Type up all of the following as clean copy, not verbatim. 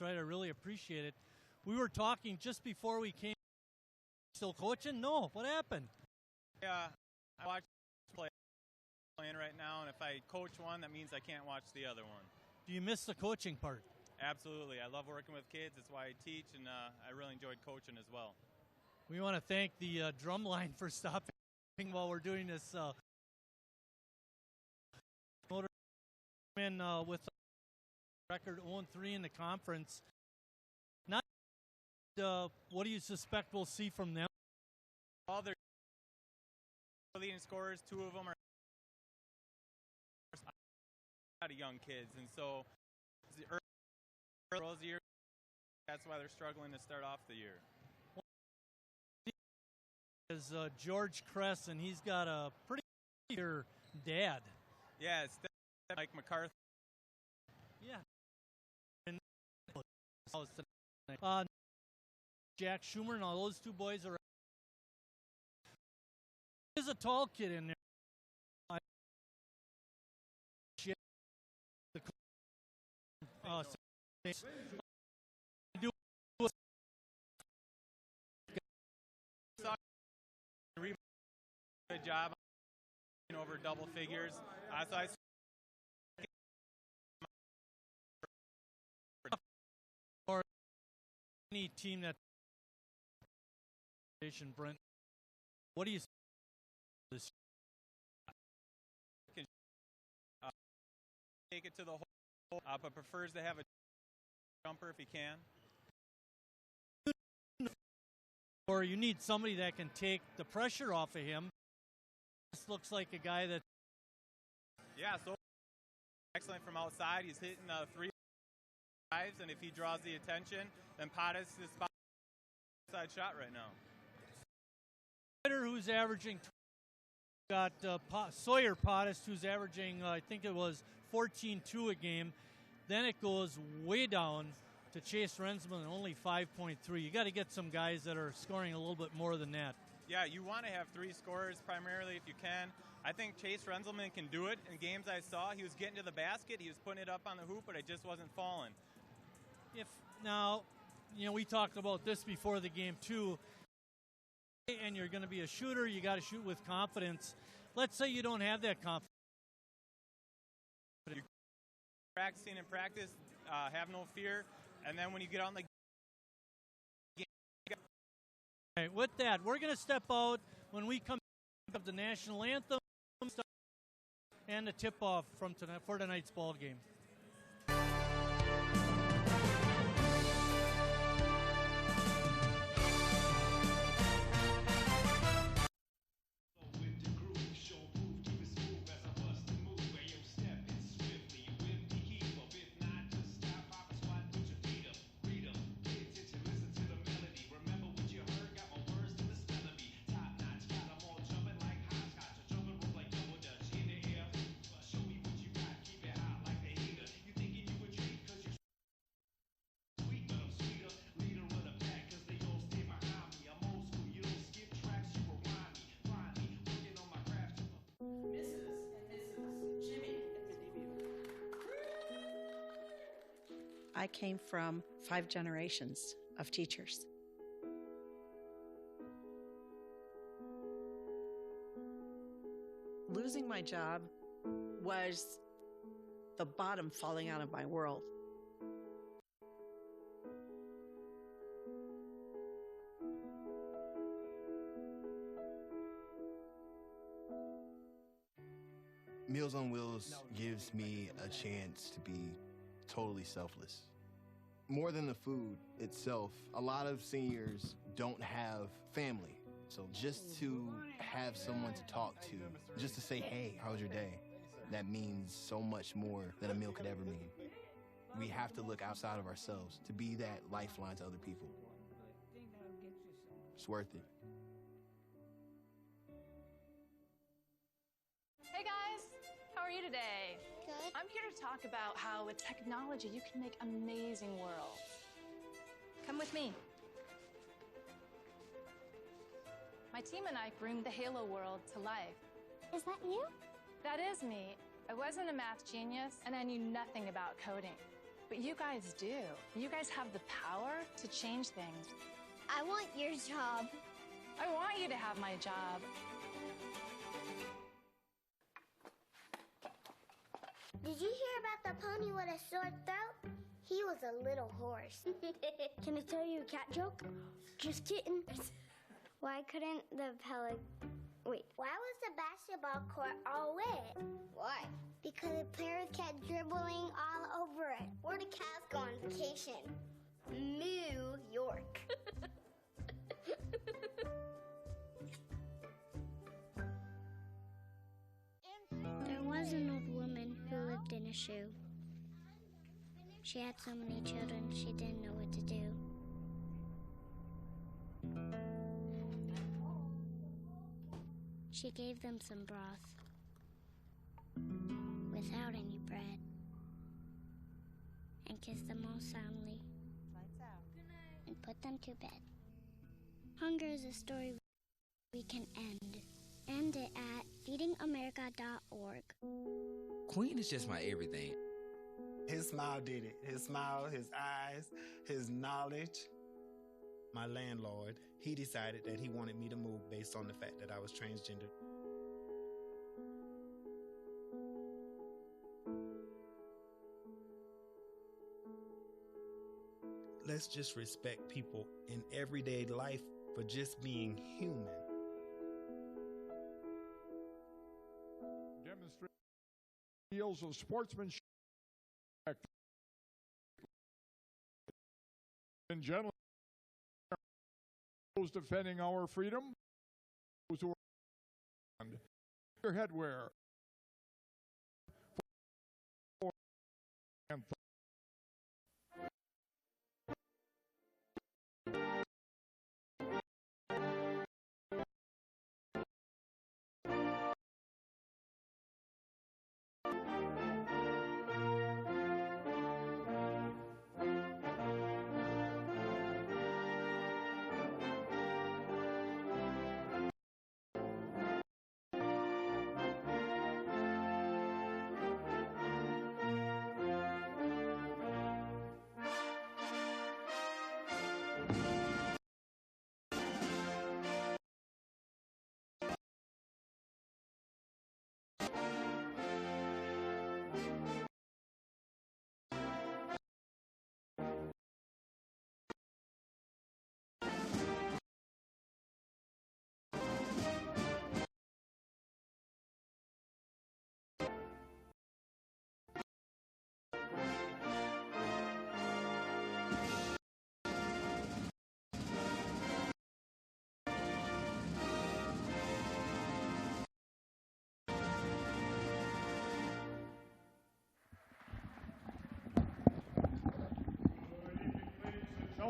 right. I really appreciate it. We were talking just before we came. Still coaching? No. What happened? Yeah, I watch playing right now, and if I coach one, that means I can't watch the other one. Do you miss the coaching part? Absolutely. I love working with kids. That's why I teach, and I really enjoyed coaching as well. We want to thank the drum line for stopping while we're doing this. Motor in with record 0-3 in the conference. Not. What do you suspect we'll see from them? All their leading scorers, two of them are young kids, and so the early year, that's why they're struggling to start off the year. Is George Kress, and he's got a pretty good dad. Yeah, it's Mike McCarthy. Yeah. Jack Schumer and all those two boys are. There's a tall kid in there. Good job over double figures. So I or any team that Brent, what do you this can take it to the hole, but prefers to have a jumper if he can. Or you need somebody that can take the pressure off of him. This looks like a guy that. Yeah, so excellent from outside. He's hitting 3 drives, and if he draws the attention, then Pottis is outside shot right now. Who's averaging got Sawyer Pottis, who's averaging I think it was 14.2 a game. Then it goes way down to Chase Rensman, only 5.3. You got to get some guys that are scoring a little bit more than that. Yeah, you want to have 3 scorers primarily if you can. I think Chase Renzelman can do it. In games I saw, he was getting to the basket, he was putting it up on the hoop, but it just wasn't falling. If now, we talked about this before the game too, and you're going to be a shooter, you got to shoot with confidence. Let's say you don't have that confidence. You're practicing in practice, have no fear, and then when you get on the game. All right, with that, we're going to step out when we come up the national anthem and the tip-off from tonight for tonight's ball game. I came from 5 generations of teachers. Losing my job was the bottom falling out of my world. Meals on Wheels gives me a chance to be totally selfless. More than the food itself, a lot of seniors don't have family. So just to have someone to talk to, just to say, hey, how was your day? That means so much more than a meal could ever mean. We have to look outside of ourselves to be that lifeline to other people. It's worth it. Hey guys, how are you today? Good. I'm here to talk about how with technology you can make amazing worlds. Come with me. My team and I bring the Halo world to life. Is that you? That is me. I wasn't a math genius and I knew nothing about coding. But you guys do. You guys have the power to change things. I want your job. I want you to have my job. Did you hear about the pony with a sore throat? He was a little horse. Can I tell you a cat joke? Just kidding. Why couldn't the Why was the basketball court all wet? Why? Because the players kept dribbling all over it. Where did cats go on vacation? New York. There was an old woman who lived in a shoe. She had so many children, she didn't know what to do. She gave them some broth without any bread and kissed them all soundly and put them to bed. Hunger is a story we can end. End it at feedingamerica.org. Queen is just my everything. His smile did it. His smile, his eyes, his knowledge. My landlord, he decided that he wanted me to move based on the fact that I was transgender. Let's just respect people in everyday life for just being human. Demonstrate deals of sportsmanship and gentlemen, those defending our freedom, those who are your headwear.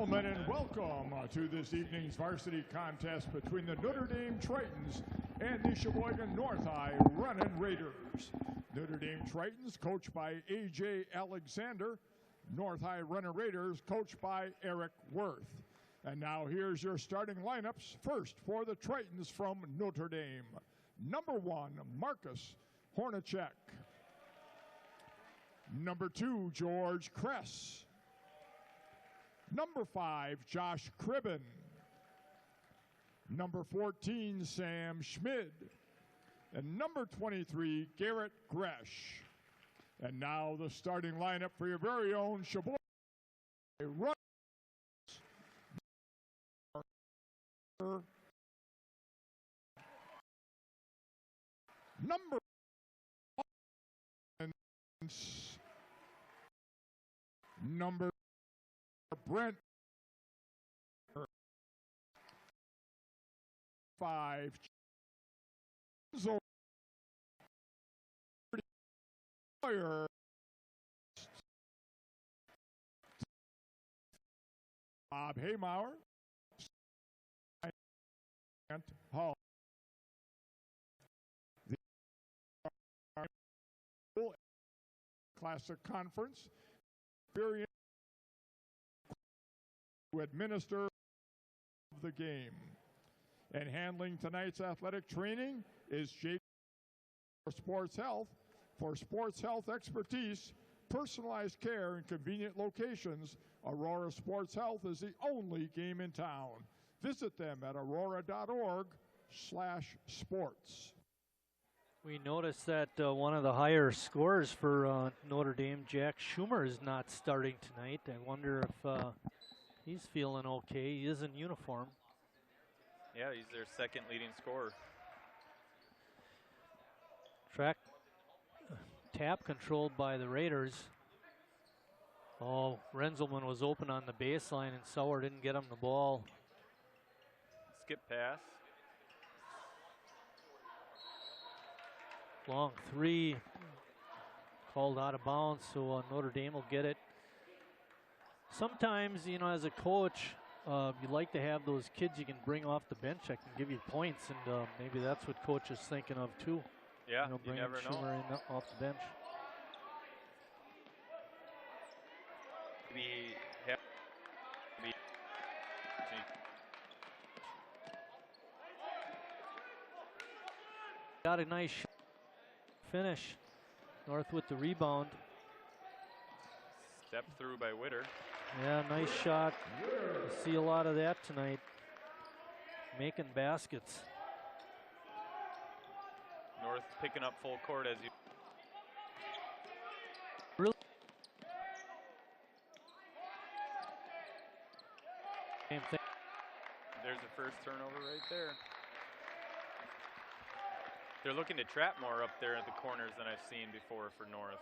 Gentlemen, and welcome to this evening's varsity contest between the Notre Dame Tritons and the Sheboygan North High Runnin' Raiders. Notre Dame Tritons, coached by A.J. Alexander. North High Runnin' Raiders, coached by Eric Worth. And now here's your starting lineups. First, for the Tritons from Notre Dame. Number 1, Marcus Hornacek. Number 2, George Kress. Number 5, Josh Cribben. Number 14, Sam Schmid. And number 23, Garrett Gresh. And now the starting lineup for your very own Sheboygan Runners. Number 1, number Brent 5 Bob Haymauer Hall. The Classic Conference experience to administer the game. And handling tonight's athletic training is Jake for Sports Health. For sports health expertise, personalized care in convenient locations, Aurora Sports Health is the only game in town. Visit them at aurora.org/sports. We noticed that one of the higher scorers for Notre Dame, Jack Schumer, is not starting tonight. I wonder if he's feeling okay. He is in uniform. Yeah, he's their second leading scorer. Track tap controlled by the Raiders. Oh, Renzelman was open on the baseline and Sauer didn't get him the ball. Skip pass. Long three, called out of bounds, so Notre Dame will get it. Sometimes, you know, as a coach, you like to have those kids you can bring off the bench that can give you points, and maybe that's what coach is thinking of too. Yeah, you know, bringing never Schumer know. in off the bench. Got a nice finish. North with the rebound. Step through by Witter. Yeah, nice shot. We'll see a lot of that tonight. Making baskets. North picking up full court as you. Really. Same thing. There's the first turnover right there. They're looking to trap more up there at the corners than I've seen before for North.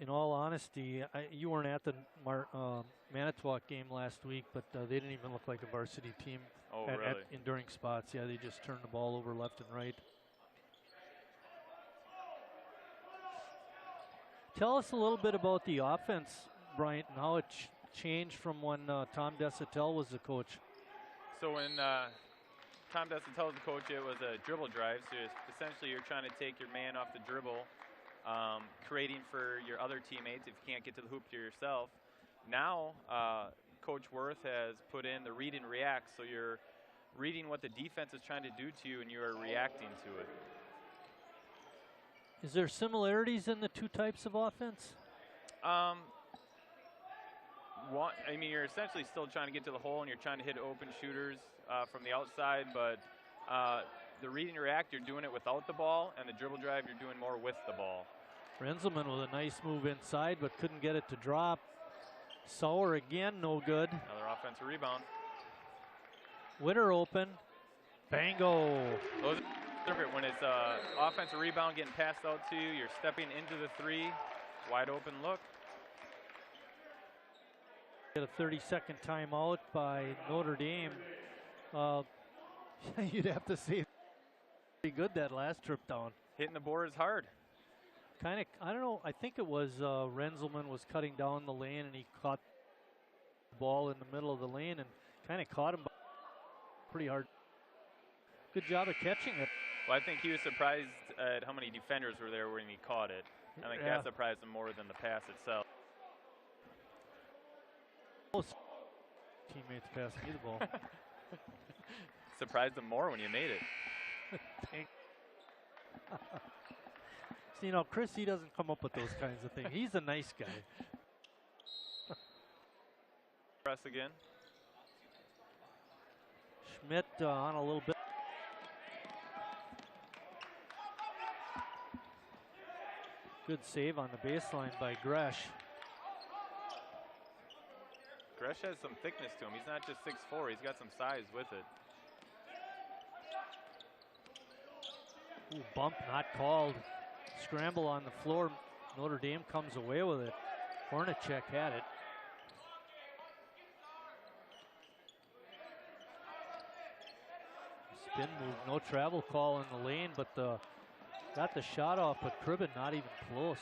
In all honesty, you weren't at the Manitowoc game last week, but they didn't even look like a varsity team during spots. Yeah, they just turned the ball over left and right. Tell us a little bit about the offense, Bryant, and how it changed from when Tom Desautels was the coach. So when Tom Desautels was the coach, it was a dribble drive. So essentially you're trying to take your man off the dribble, creating for your other teammates if you can't get to the hoop to yourself. Now, Coach Worth has put in the read and react, so you're reading what the defense is trying to do to you and you are reacting to it. Is there similarities in the two types of offense? You're essentially still trying to get to the hole and you're trying to hit open shooters from the outside, but the read and react, you're doing it without the ball, and the dribble drive, you're doing more with the ball. Renzelman with a nice move inside, but couldn't get it to drop. Sauer again, no good. Another offensive rebound. Witter open. Bango. Those are when it's offensive rebound getting passed out to you, you're stepping into the three, wide open look. Get a 30-second timeout by Notre Dame. You'd have to say pretty good that last trip down. Hitting the board is hard. Kind of, I don't know, I think it was Renzelman was cutting down the lane and he caught the ball in the middle of the lane and kind of caught him pretty hard. Good job of catching it. Well, I think he was surprised at how many defenders were there when he caught it. I think that surprised him more than the pass itself. Teammates passing you the ball. Surprised him more when you made it. See, you know, Chris, he doesn't come up with those kinds of things. He's a nice guy. Press again. Schmidt on a little bit. Good save on the baseline by Gresh. Gresh has some thickness to him. He's not just 6'4", he's got some size with it. Ooh, bump not called. Scramble on the floor. Notre Dame comes away with it. Hornacek had it. Spin move, no travel call in the lane, but got the shot off, but Cribbin not even close.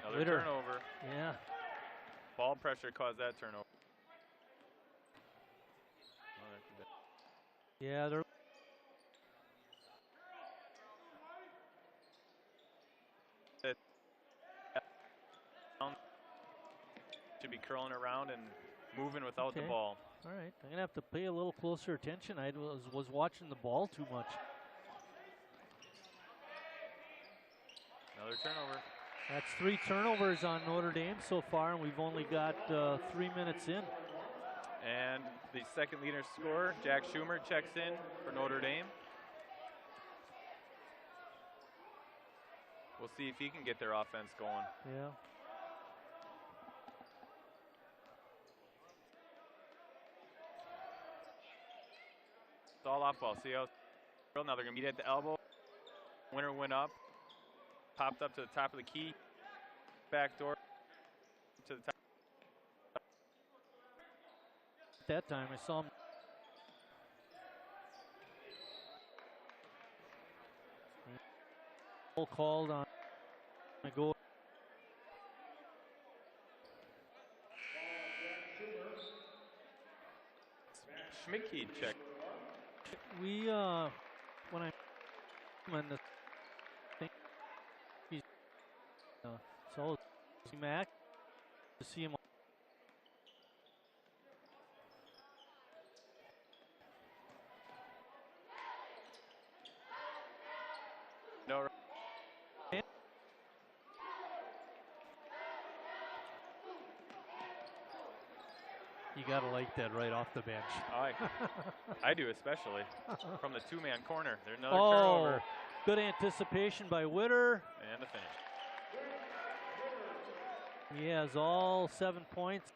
Another Witter. turnover. Yeah. Ball pressure caused that turnover. Yeah, they're should be curling around and moving without the ball. All right, I'm gonna have to pay a little closer attention. I was watching the ball too much. Another turnover. That's 3 turnovers on Notre Dame so far, and we've only got 3 minutes in. And the second leader scorer, Jack Schumer, checks in for Notre Dame. We'll see if he can get their offense going. Yeah. It's all off ball. See how now they're going to meet at the elbow. Winner went up. Popped up to the top of the key. Back door to the top. At that time, I saw him. Called on a goal. Schmidtke check. We when I when the thing he's so Mac to see him. No. You gotta like that right off the bench. I do, especially from the 2-man corner. There's another Oh, turnover. good anticipation by Witter. And the finish. He has all 7 points.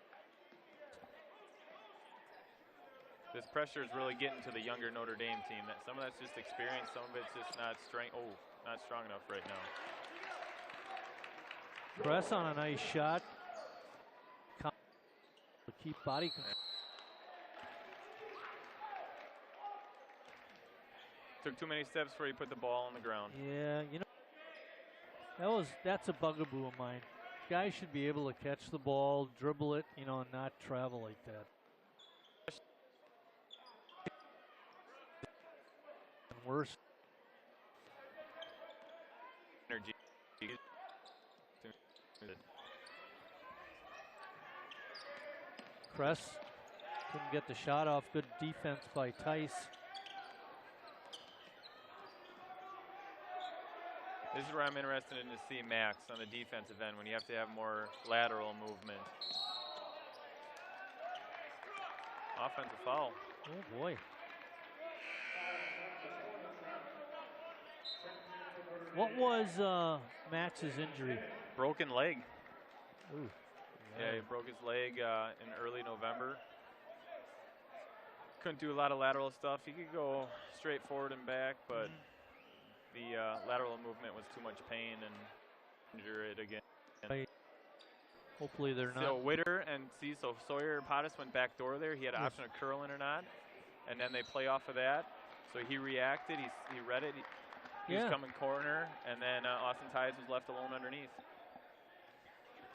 This pressure is really getting to the younger Notre Dame team. That some of that's just experience, some of it's just not strength. Oh, not strong enough right now. Press on a nice shot. Keep body control. Took too many steps before he put the ball on the ground. Yeah, you know, that's a bugaboo of mine. Guys should be able to catch the ball, dribble it, you know, and not travel like that. And worse. Energy. Kress couldn't get the shot off. Good defense by Tice. This is where I'm interested in to see Max on the defensive end when you have to have more lateral movement. Offensive foul. Oh boy. What was Max's injury? Broken leg. Ooh. Yeah, he broke his leg in early November. Couldn't do a lot of lateral stuff. He could go straight forward and back, but the lateral movement was too much pain and injure it again. Hopefully they're not. So Witter and so Sawyer Pottis went back door there. He had an option of curling or not, and then they play off of that. So he reacted. He read it. He was coming corner, and then Austin Tides was left alone underneath.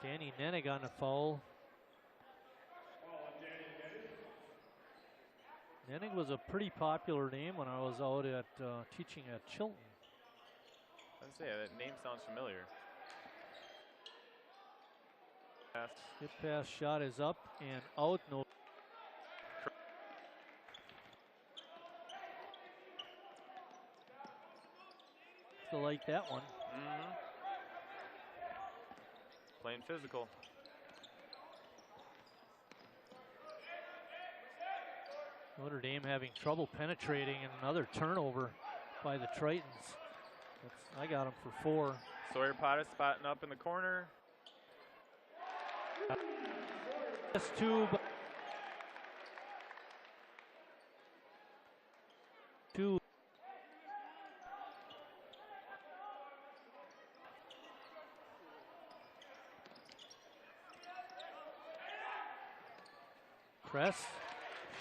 Danny Nennig on the foul. Nennig was a pretty popular name when I was out at teaching at Chilton. I'd say that name sounds familiar. Skip pass shot is up and out. No. Still like that one. Playing physical. Notre Dame having trouble penetrating, and another turnover by the Tritons. I got him for 4. Sawyer Pottis spotting up in the corner. That's 2. Kress,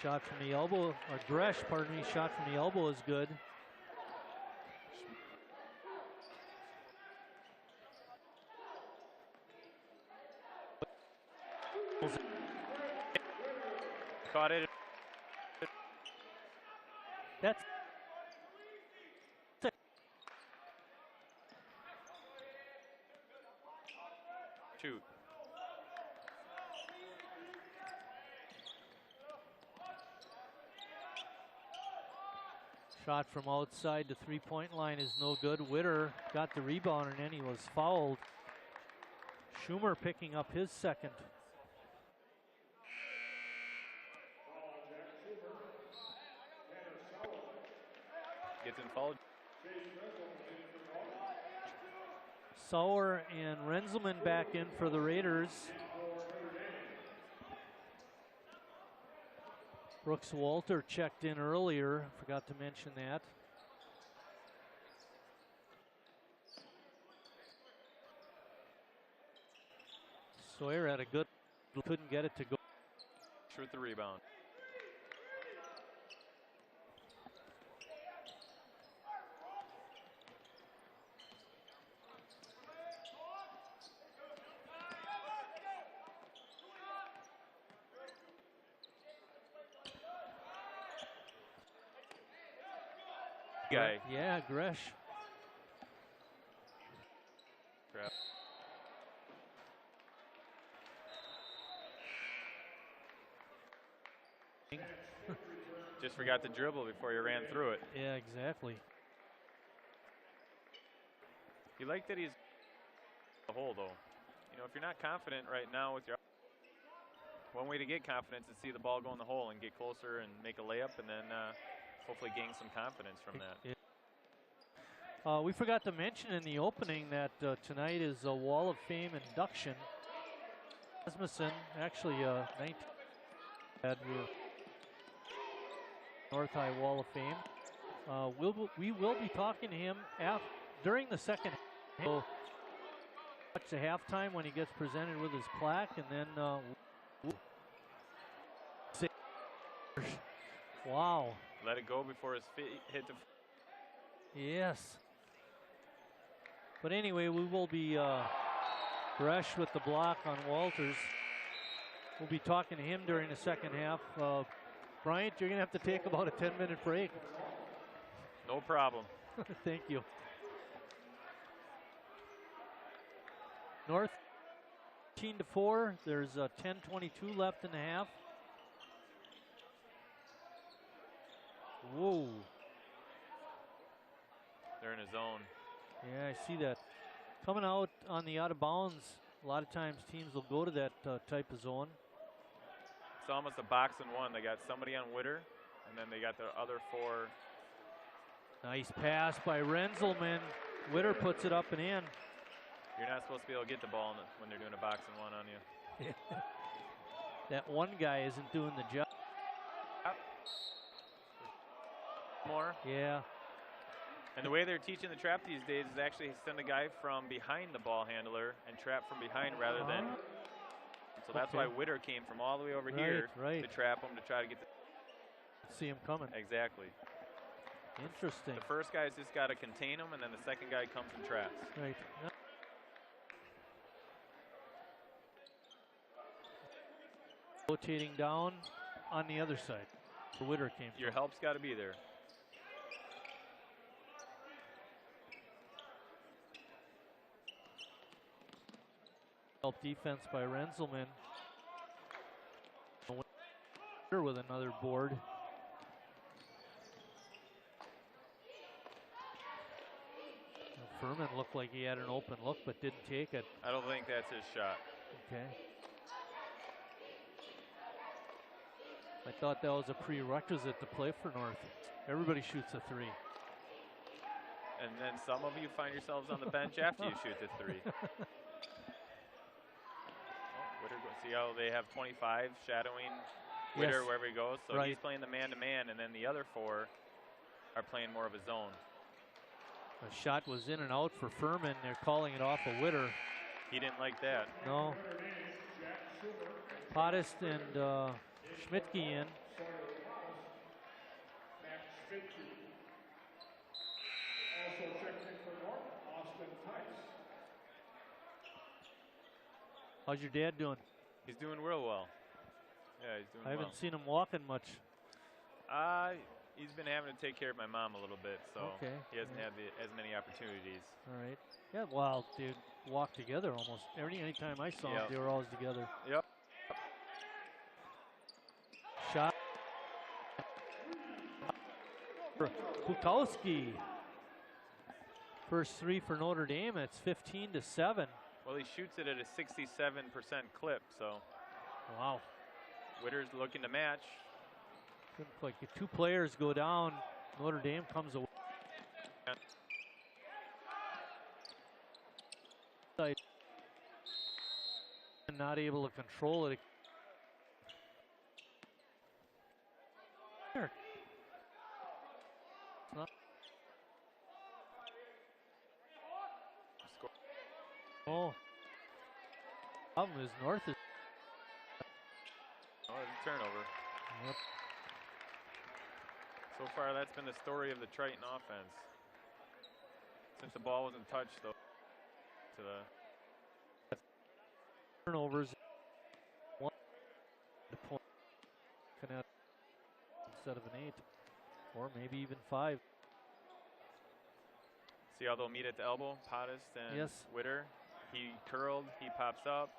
shot from the elbow, or Gresh, pardon me, shot from the elbow is good. Caught it. That's shoot. Shot from outside the three-point line is no good. Witter got the rebound and then he was fouled. Schumer picking up his second. Gets in foul. Sauer and Renzelman back in for the Raiders. Brooks Walter checked in earlier. Forgot to mention that. Sawyer had a good, couldn't get it to go. With the rebound. Guy. Yeah, Gresh. Crap. Just forgot to dribble before you ran through it. Yeah, exactly. You like that he's the hole though. You know, if you're not confident right now with your, one way to get confidence is see the ball go in the hole and get closer and make a layup, and then hopefully gain some confidence from that. We forgot to mention in the opening that tonight is a Wall of Fame induction. Rasmussen, actually 19 had North High Wall of Fame. We will be talking to him during the second half. So watch the halftime when he gets presented with his plaque, and then wow. Let it go before his feet hit the. Yes. But anyway, we will be Gresh with the block on Walters. We'll be talking to him during the second half. Bryant, you're going to have to take about a 10-minute break. No problem. Thank you. North 13-4. There's 10:22 left in the half. Whoa. They're in a zone. Yeah, I see that. Coming out on the out of bounds, a lot of times teams will go to that type of zone. It's almost a box and one. They got somebody on Witter, and then they got the other four. Nice pass by Renzelman. Witter puts it up and in. You're not supposed to be able to get the ball when they're doing a box and one on you. That one guy isn't doing the job. More. Yeah. And the way they're teaching the trap these days is actually send a guy from behind the ball handler and trap from behind rather than. So that's why Witter came from all the way over here to trap him to try to get the. See him coming. Exactly. Interesting. The first guy's just got to contain him, and then the second guy comes and traps. Right. Rotating down on the other side. The Witter came from. Your help's got to be there. Help defense by Renzelman. With another board. Furman looked like he had an open look but didn't take it. I don't think that's his shot. Okay. I thought that was a prerequisite to play for North. Everybody shoots a three. And then some of you find yourselves on the bench after you shoot the three. See how they have 25 shadowing Witter wherever he goes. So he's playing the man-to-man, and then the other four are playing more of a zone. A shot was in and out for Furman. They're calling it off of Witter. He didn't like that. No. Pottist and Schmidtke in. How's your dad doing? He's doing real well. Yeah, he's doing well. I haven't seen him walking much. He's been having to take care of my mom a little bit, so he hasn't had as many opportunities. All right. Yeah, well, they walk together almost. Anytime I saw them, they were always together. Yep. Shot. Kukowski. First three for Notre Dame. It's 15-7. Well, he shoots it at a 67% clip, so. Wow. Witter's looking to match. Couldn't quite get two players go down. Notre Dame comes away. Not able to control it. Here. Oh. Problem is North is. Oh, it's a turnover. Yep. So far, that's been the story of the Triton offense. Since the ball wasn't touched, though, to the turnovers. One point instead of an 8, or maybe even 5. See how they'll meet at the elbow, Pottis and yes. Witter. He curled, he pops up.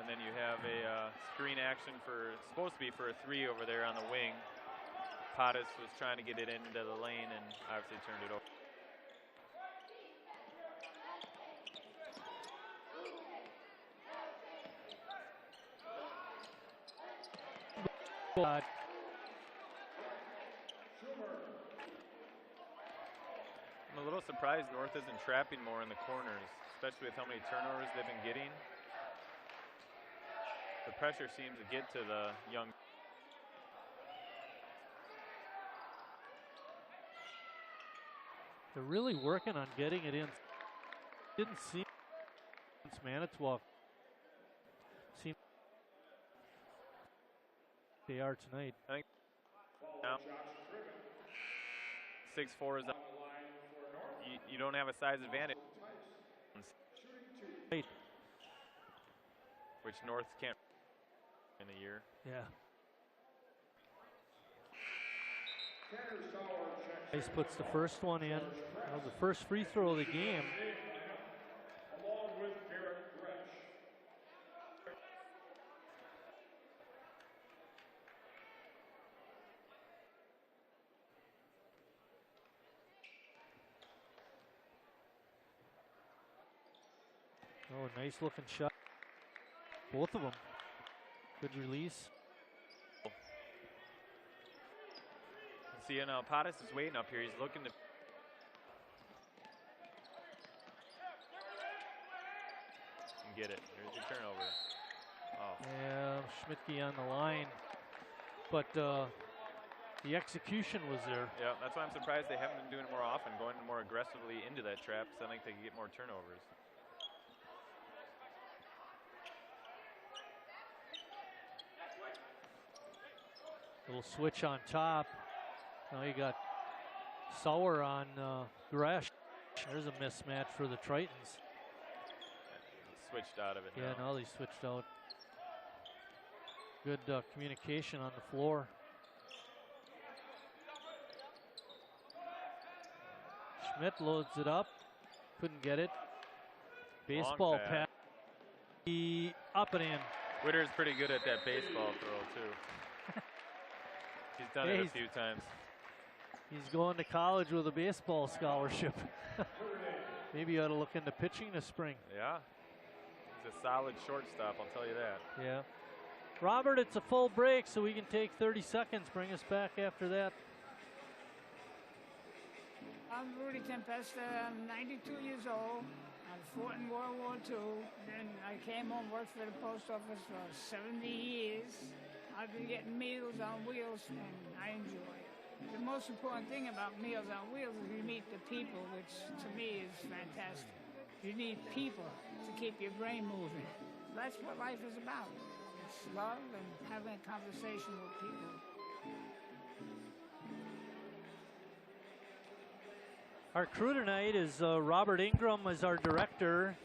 And then you have a screen action for, supposed to be for a 3 over there on the wing. Pottis was trying to get it into the lane and obviously turned it over. I'm a little surprised North isn't trapping more in the corners, especially with how many turnovers they've been getting. The pressure seems to get to the young. They're really working on getting it in. Didn't see since Manitowoc. Seem they are tonight. I think now 6'4" is up. You don't have a size advantage. Right. Which North can't in a year. Yeah. Ice puts the first one in. That was the first free throw of the game. Oh, nice looking shot. Both of them. Good release. See, now Pottis is waiting up here. He's looking to. And get it. There's your turnover. Oh. Yeah, Schmidtke on the line. But the execution was there. Yeah, that's why I'm surprised they haven't been doing it more often, going more aggressively into that trap, so I think they can get more turnovers. Little switch on top. Now you got Sauer on Gresh. There's a mismatch for the Tritons. Switched out of it. Yeah, now they switched out. Good communication on the floor. Schmidt loads it up. Couldn't get it. Baseball pass. Up and in. Witter's pretty good at that baseball throw, too. He's done it a few times. He's going to college with a baseball scholarship. Maybe you ought to look into pitching this spring. Yeah. He's a solid shortstop, I'll tell you that. Yeah. Robert, it's a full break, so we can take 30 seconds. Bring us back after that. I'm Rudy Tempesta. I'm 92 years old. I fought in World War II. Then I came home, worked for the post office for 70 years. I've been getting Meals on Wheels, and I enjoy it. The most important thing about Meals on Wheels is you meet the people, which to me is fantastic. You need people to keep your brain moving. That's what life is about. It's love and having a conversation with people. Our crew tonight is Robert Ingram as our director.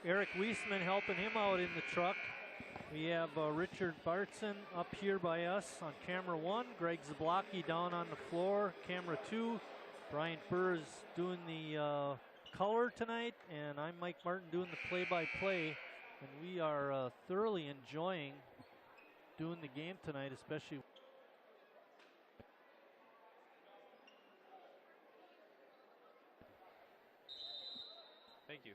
Eric Wiesman helping him out in the truck. We have Richard Bartson up here by us on camera 1. Greg Zablocki down on the floor, camera 2. Brian Burr is doing the color tonight, and I'm Mike Martin doing the play-by-play. And we are thoroughly enjoying doing the game tonight, especially Thank you.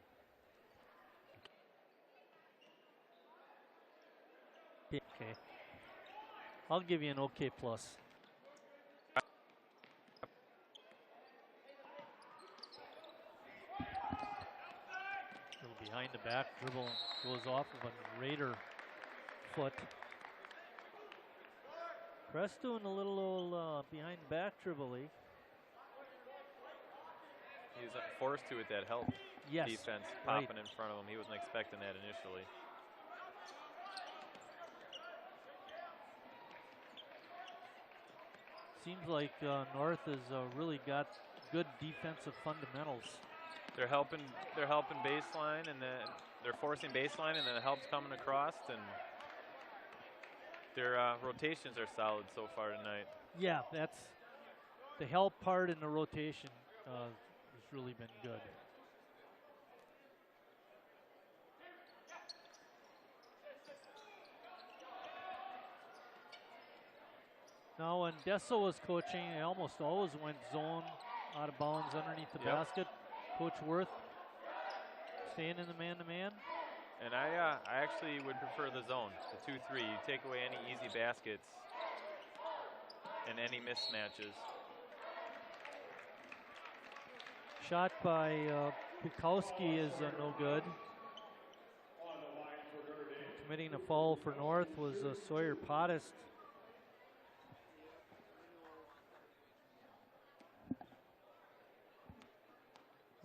Okay. I'll give you an OK plus. Little behind the back dribble goes off of a Raider foot. Cress doing a little old behind the back dribble. He was forced to with that help defense popping in front of him. He wasn't expecting that initially. Seems like North has really got good defensive fundamentals. They're helping baseline, and then they're forcing baseline, and then the help's coming across, and their rotations are solid so far tonight. Yeah, that's the help part in the rotation has really been good. Now, when Dessel was coaching, they almost always went zone out of bounds underneath the basket. Coach Worth staying in the man-to-man. And I actually would prefer the zone, the 2-3. You take away any easy baskets and any mismatches. Shot by Bukowski is no good. Committing a foul for North was Sawyer Pottis.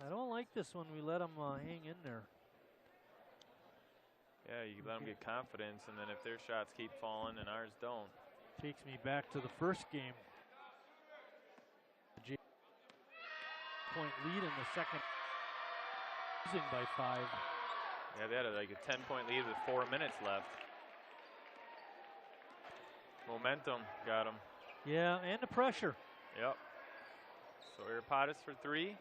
I don't like this one. We let them hang in there. Yeah, you let them get confidence, and then if their shots keep falling and ours don't. Takes me back to the first game. Point lead in the second, losing by 5. Yeah, they had like a 10-point lead with 4 minutes left. Momentum got them. Yeah, and the pressure. Yep. Sawyer Pottis for 3.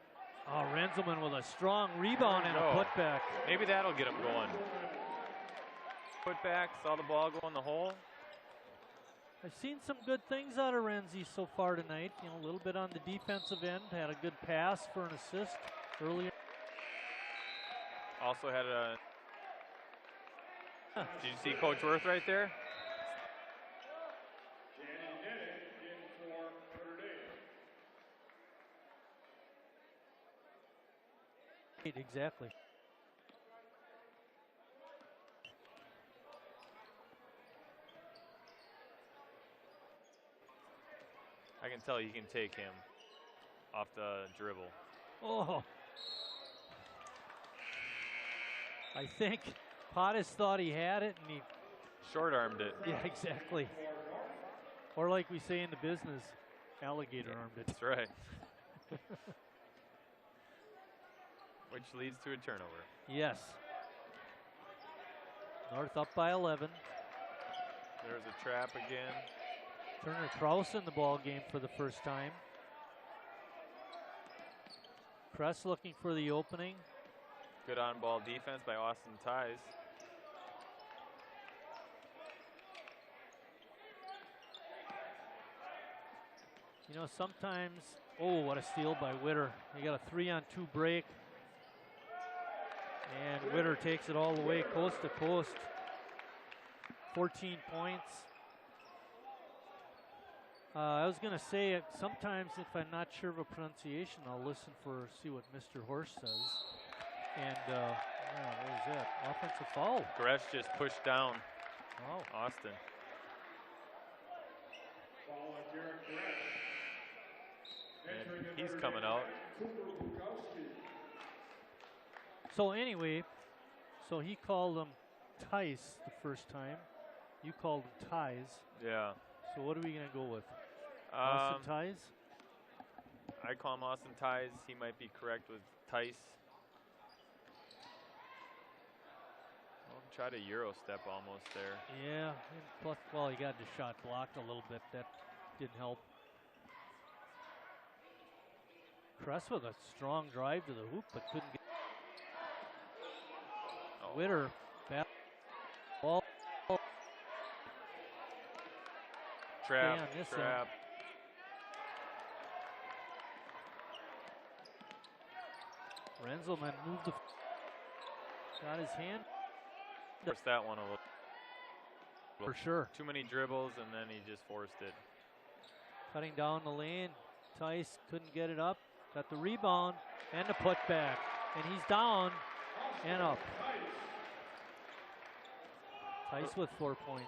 Oh, Renzelman with a strong rebound and a putback. Maybe that'll get him going. Putback, saw the ball go in the hole. I've seen some good things out of Renzi so far tonight. You know, a little bit on the defensive end. Had a good pass for an assist earlier. Also had a... Did you see Coach Worth right there? Exactly. I can tell you can take him off the dribble. Oh. I think Pottis thought he had it and he short-armed it. Yeah, exactly. Or like we say in the business, alligator armed it. That's right. Which leads to a turnover. Yes. North up by 11. There's a trap again. Turner Krause in the ball game for the first time. Kress looking for the opening. Good on-ball defense by Austin Ties. You know, sometimes, oh, what a steal by Witter. He got a 3-on-2 break. And Witter takes it all the way coast to coast. 14 points. I was going to say, sometimes if I'm not sure of a pronunciation, I'll listen see what Mr. Horst says. And, what was that? Offensive foul. Gresh just pushed down Austin. And he's coming out. So anyway, so he called him Tice the first time. You called him Ties. Yeah. So what are we going to go with? Austin Ties? I call him Austin Ties. He might be correct with Tice. Tried a Euro step almost there. Yeah, and plus, well, he got the shot blocked a little bit. That didn't help. Kress with a strong drive to the hoop, but couldn't get. Witter, ball. Trap. Renzelman moved the Got his hand. Forced that one a little. For sure. Too many dribbles, and then he just forced it. Cutting down the lane. Tice couldn't get it up. Got the rebound and the putback. And he's down and up. Tice with 4 points.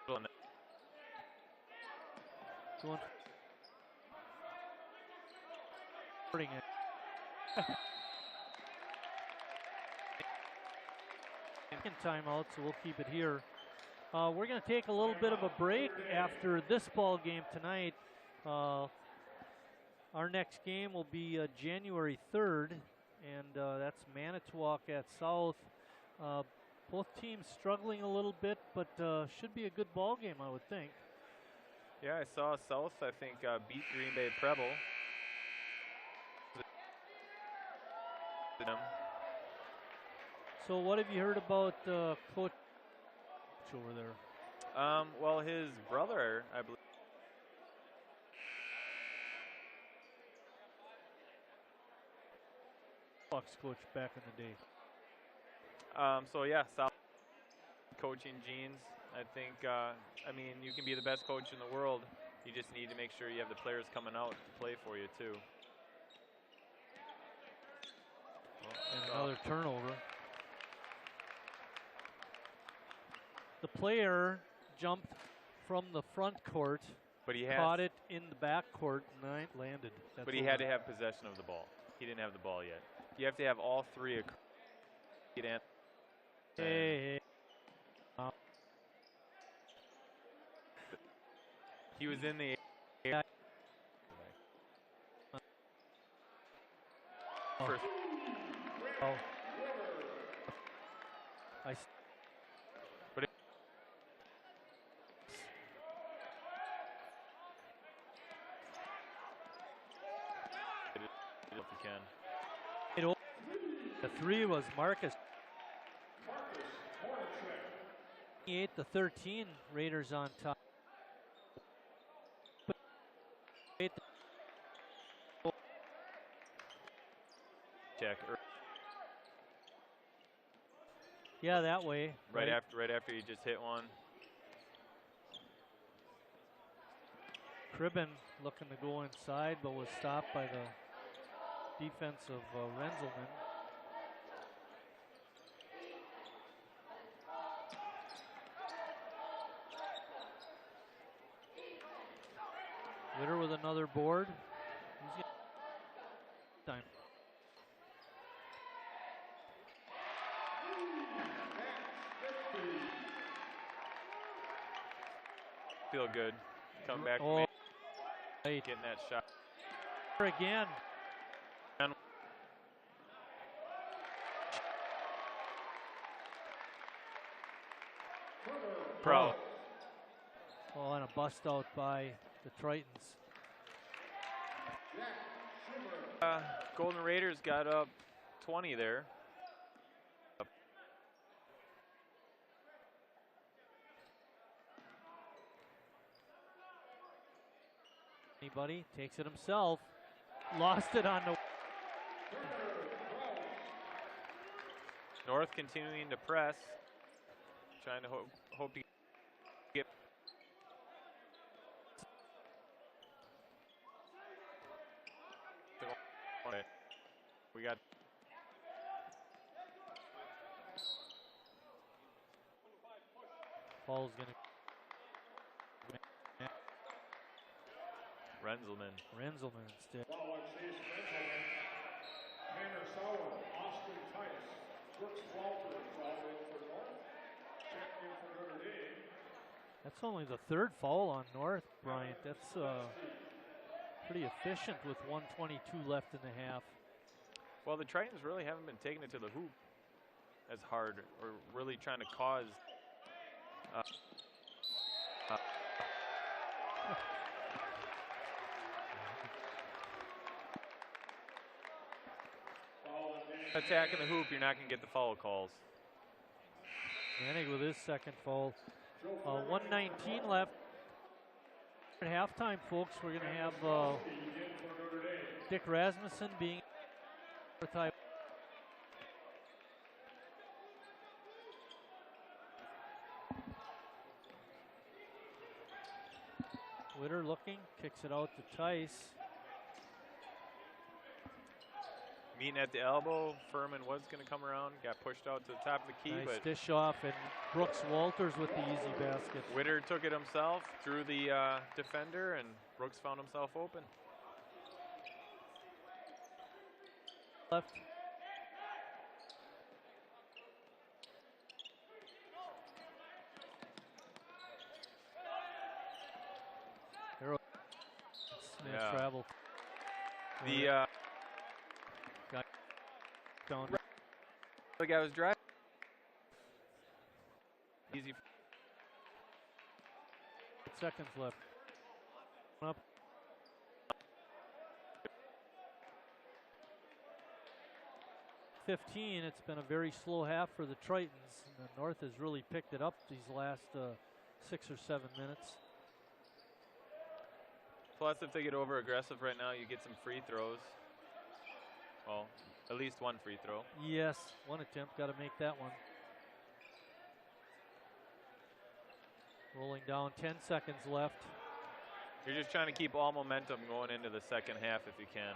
Going. It. Second timeout, so we'll keep it here. We're going to take a little bit of a break after this ball game tonight. Our next game will be January 3rd, and that's Manitowoc at South. Both teams struggling a little bit, but should be a good ball game, I would think. Yeah, I saw South, I think, beat Green Bay Preble. So what have you heard about Coach over there? Well, his brother, I believe. Bucks coach back in the day. So yeah, South coaching genes. I think, I mean, you can be the best coach in the world. You just need to make sure you have the players coming out to play for you too. And another turnover. The player jumped from the front court, but he caught it in the back court and landed. But he had to have possession of the ball. He didn't have the ball yet. You have to have all three. Hey. He was in the. First. Oh. But if you can. The three was Marcus. 28-13, Raiders on top. Check. Yeah, that way. Right after you just hit one. Cribben looking to go inside, but was stopped by the defense of Renzelman. Witter with another board. Who's time? Feel good. Come back. Oh, getting that shot. Again. Pro. Oh, and a bust out by the Tritons. Golden Raiders got up 20 there. Anybody takes it himself. Lost it on the. North continuing to press. Trying to hope to get. We got. Paul's gonna. Renzelman still. WSCS Renzelman, Tanner Sauer, Austin Tice, Brooks Walter foul in for North, check in for Notre Dame. That's only the third foul on North, Bryant. That's pretty efficient with 1:22 left in the half. Well, the Tritons really haven't been taking it to the hoop as hard, or really trying to cause. Attacking the hoop, you're not going to get the foul calls. Manning with his second foul. 1:19 left at halftime, folks. We're going to have Dick Rasmussen being Witter looking, kicks it out to Tice. Meeting at the elbow. Furman was going to come around, got pushed out to the top of the key. Nice but dish off, and Brooks Walters with the easy basket. Witter took it himself, threw the defender, and Brooks found himself open. Left. Yeah. Travel. The got down. The guy was driving. Easy. 8 seconds left. Up. .15. It's been a very slow half for the Tritons. And the North has really picked it up these last 6 or 7 minutes. Plus, if they get over aggressive right now, you get some free throws. Well, at least one free throw. Yes, one attempt. Got to make that one. Rolling down, 10 seconds left. You're just trying to keep all momentum going into the second half if you can.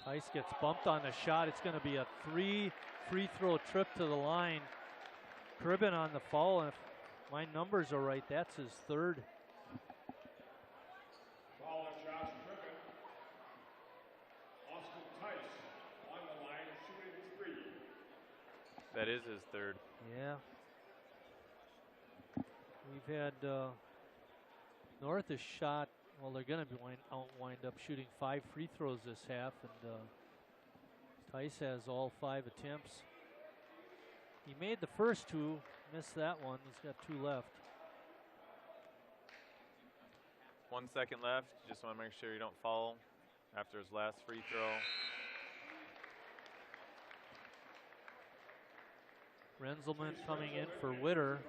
Tice gets bumped on the shot. It's going to be a 3 free throw trip to the line. Cribbin on the foul, and if my numbers are right, that's his 3rd. Foul on Josh Cribbin. Austin Tice on the line shooting 3. That is his 3rd. Yeah. We've had North has shot, well, they're going to be wind up shooting 5 free throws this half, and Tice has all 5 attempts. He made the first 2, missed that one. He's got 2 left. 1 second left. Just want to make sure you don't foul after his last free throw. Renzelman coming in for Witter.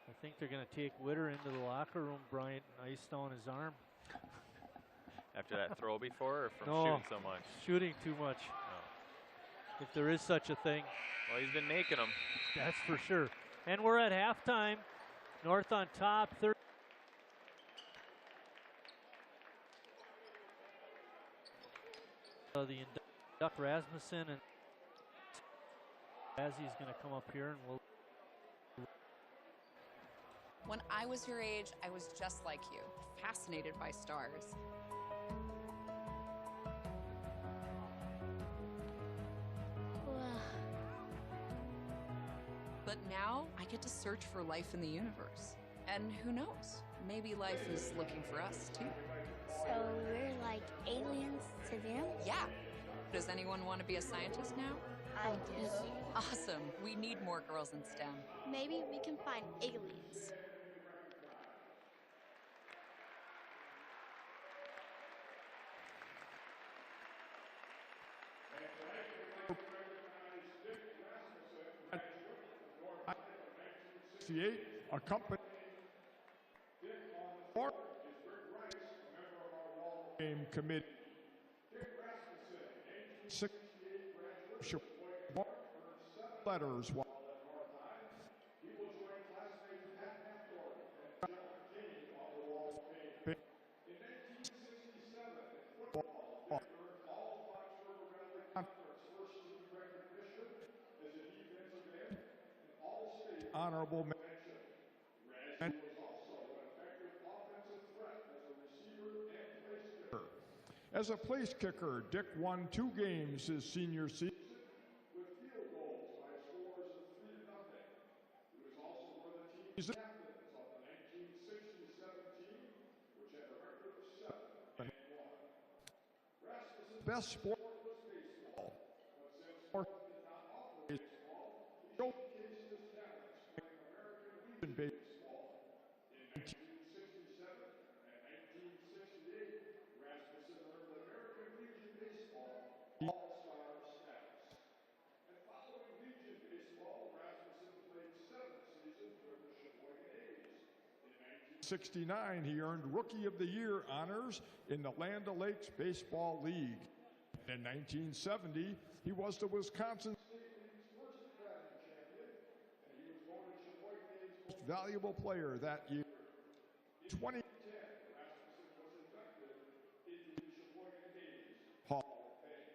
I think they're going to take Witter into the locker room, Bryant, and ice down his arm. After that throw before, or from No, shooting so much? Shooting too much. Oh. If there is such a thing. Well, he's been making them. That's for sure. And we're at halftime. North on top, 30. The induct Rasmussen, and Razzy's going to come up here, and we'll. When I was your age, I was just like you, fascinated by stars. But now I get to search for life in the universe. And who knows? Maybe life is looking for us too. So we're like aliens to them? Yeah. Does anyone want to be a scientist now? I do. Awesome. We need more girls in STEM. Maybe we can find aliens. Accompanied game committee. 6 letters. Honorable mention. Was also an effective offensive threat as a receiver and place kicker. As a place kicker, Dick won 2 games his senior season with field goals by scores of 3-0. He was also one of the team's captains of the 1967 team, which had a record of 7-1. Rasmussen's best sport was baseball, but since North did not offer baseball, he showcased his talents playing American Legion baseball. In 1967 and 1968, Rasmussen earned the American Legion Baseball All-Star status. And following Legion Baseball, Rasmussen played 7 seasons with the Sheboygan A's. In 1969, he earned Rookie of the Year honors in the Land O'Lakes Baseball League. In 1970, he was the Wisconsin State League's first batting champion, and he was valuable player that year. 2010, Hall of Fame.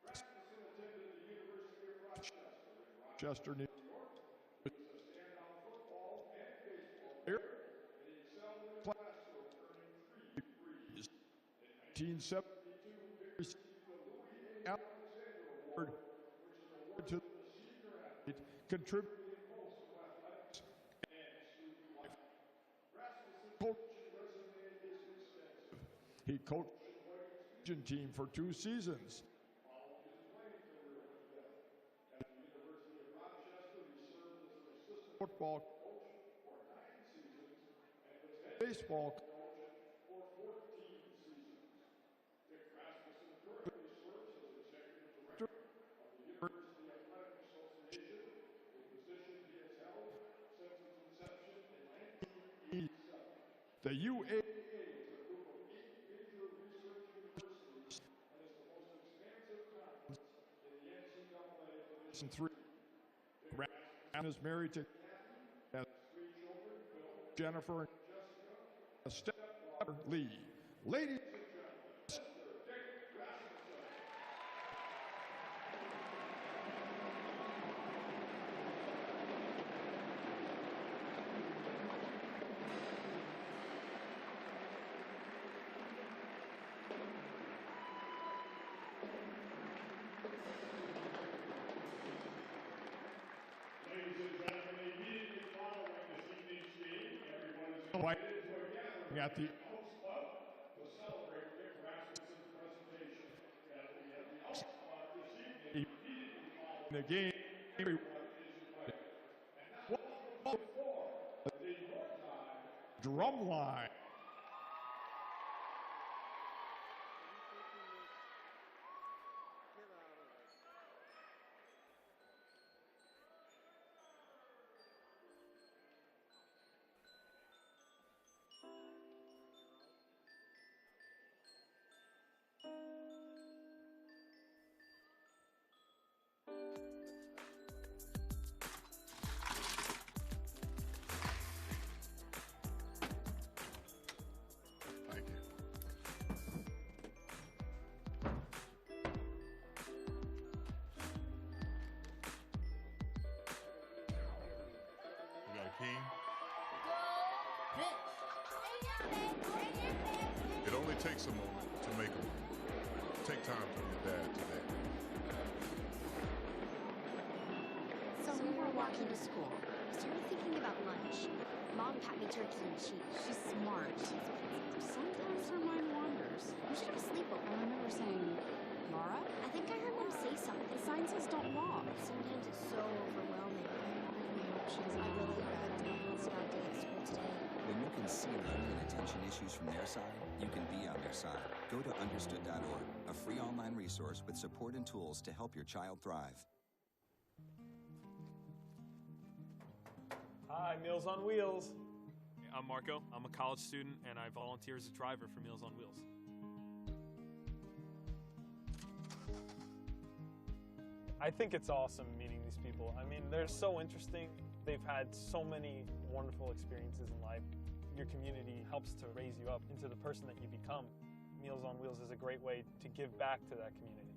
Rasmussen attended the University of Rochester, New York. He was a standout football and baseball player, and he excelled in his classroom, earning 3 degrees. In 1972, he received the Louis A. Alexander Award, which is an award to the senior athlete contributing most to athletics and student life. Rasmussen's coaching resume is extensive. He coached the Sheboygan team for 2 seasons. Following his playing career with them. At the University of Rochester, he served as an assistant football coach for 9 seasons and was head baseball coach for 14 seasons. Dick Rasmussen currently serves as executive director of the University Athletic Association, a position he has held since its inception in 1987. The UAA is a group of 8 major research universities and is the most expansive conference in the NCAA Division III. Rasmussen is married to Kathy, has 3 children, Bill, Jennifer, and Jessica, a stepdaughter, Lee. Ladies and gentlemen, Mr. Dick Rasmussen. Ladies and gentlemen, immediately following this evening's game, everyone is invited to a gathering at the Elks Club to celebrate Dick Rasmussen's presentation. Gathering at the Elks Club this evening, immediately following the game, everyone is invited. And now, welcome for the Northside Drumline. Thank you. You got a key? It only takes a moment to make a move. Take time for your dad today. So we were walking to school. I started thinking about lunch. Mom packed me turkey and cheese. She's smart. Sometimes her mind wanders. We should have a sleepover. I remember saying, Laura? I think I heard Mom say something. The sign says don't walk. Sometimes it's so overwhelming. She has I really had a bad day at school today. When you can see learning and attention issues from their side, you can be on their side. Go to understood.org, a free online resource with support and tools to help your child thrive. Hi, Meals on Wheels. I'm Marco. I'm a college student, and I volunteer as a driver for Meals on Wheels. I think it's awesome meeting these people. I mean, they're so interesting. They've had so many wonderful experiences in life. Your community helps to raise you up into the person that you become. Meals on Wheels is a great way to give back to that community.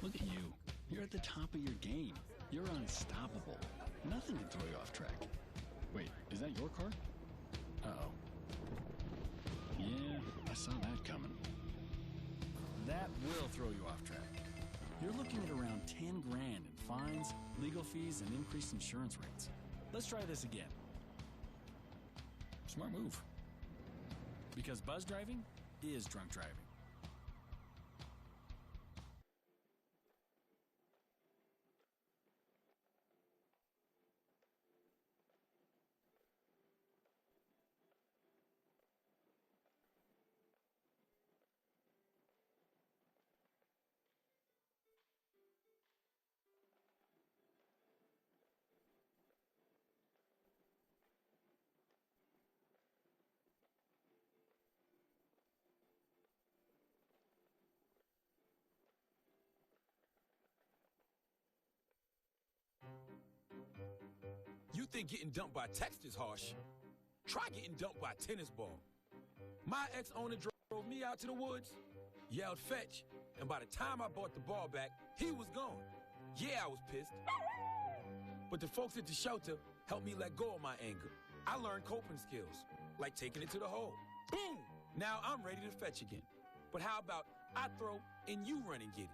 Look at you. You're at the top of your game. You're unstoppable. Nothing can throw you off track. Wait, is that your car? Uh-oh. Yeah, I saw that coming. That will throw you off track. You're looking at around 10 grand in fines, legal fees, and increased insurance rates. Let's try this again. Smart move. Because buzz driving is drunk driving. think getting dumped by text is harsh, try getting dumped by a tennis ball. My ex-owner drove me out to the woods, yelled fetch, and by the time I brought the ball back, he was gone. Yeah, I was pissed. But the folks at the shelter helped me let go of my anger. I learned coping skills, like taking it to the hole. Boom! Now I'm ready to fetch again. But how about I throw and you run and get it?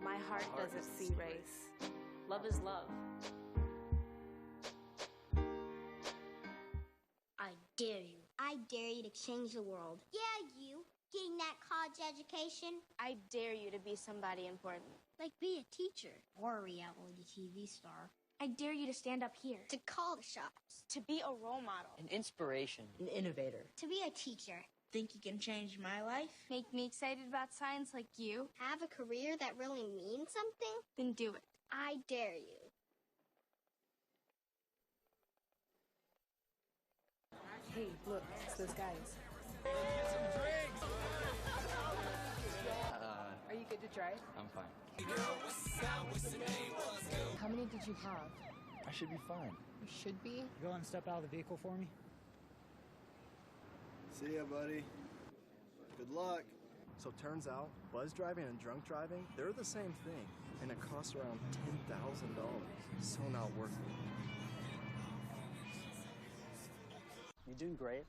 My heart doesn't see race. Love is love. I dare you. I dare you to change the world. Yeah, you. Getting that college education. I dare you to be somebody important. Like be a teacher or a reality TV star. I dare you to stand up here. To call the shots. To be a role model. An inspiration. An innovator. To be a teacher. Think you can change my life? Make me excited about science like you. Have a career that really means something? Then do it. I dare you. Hey, look, it's those guys. Are you good to drive? I'm fine. How many did you have? I should be fine. You should be. Go and step out of the vehicle for me. See ya, buddy. Good luck. So turns out, buzz driving and drunk driving, they're the same thing, and it costs around $10,000. So not worth it. You're doing great.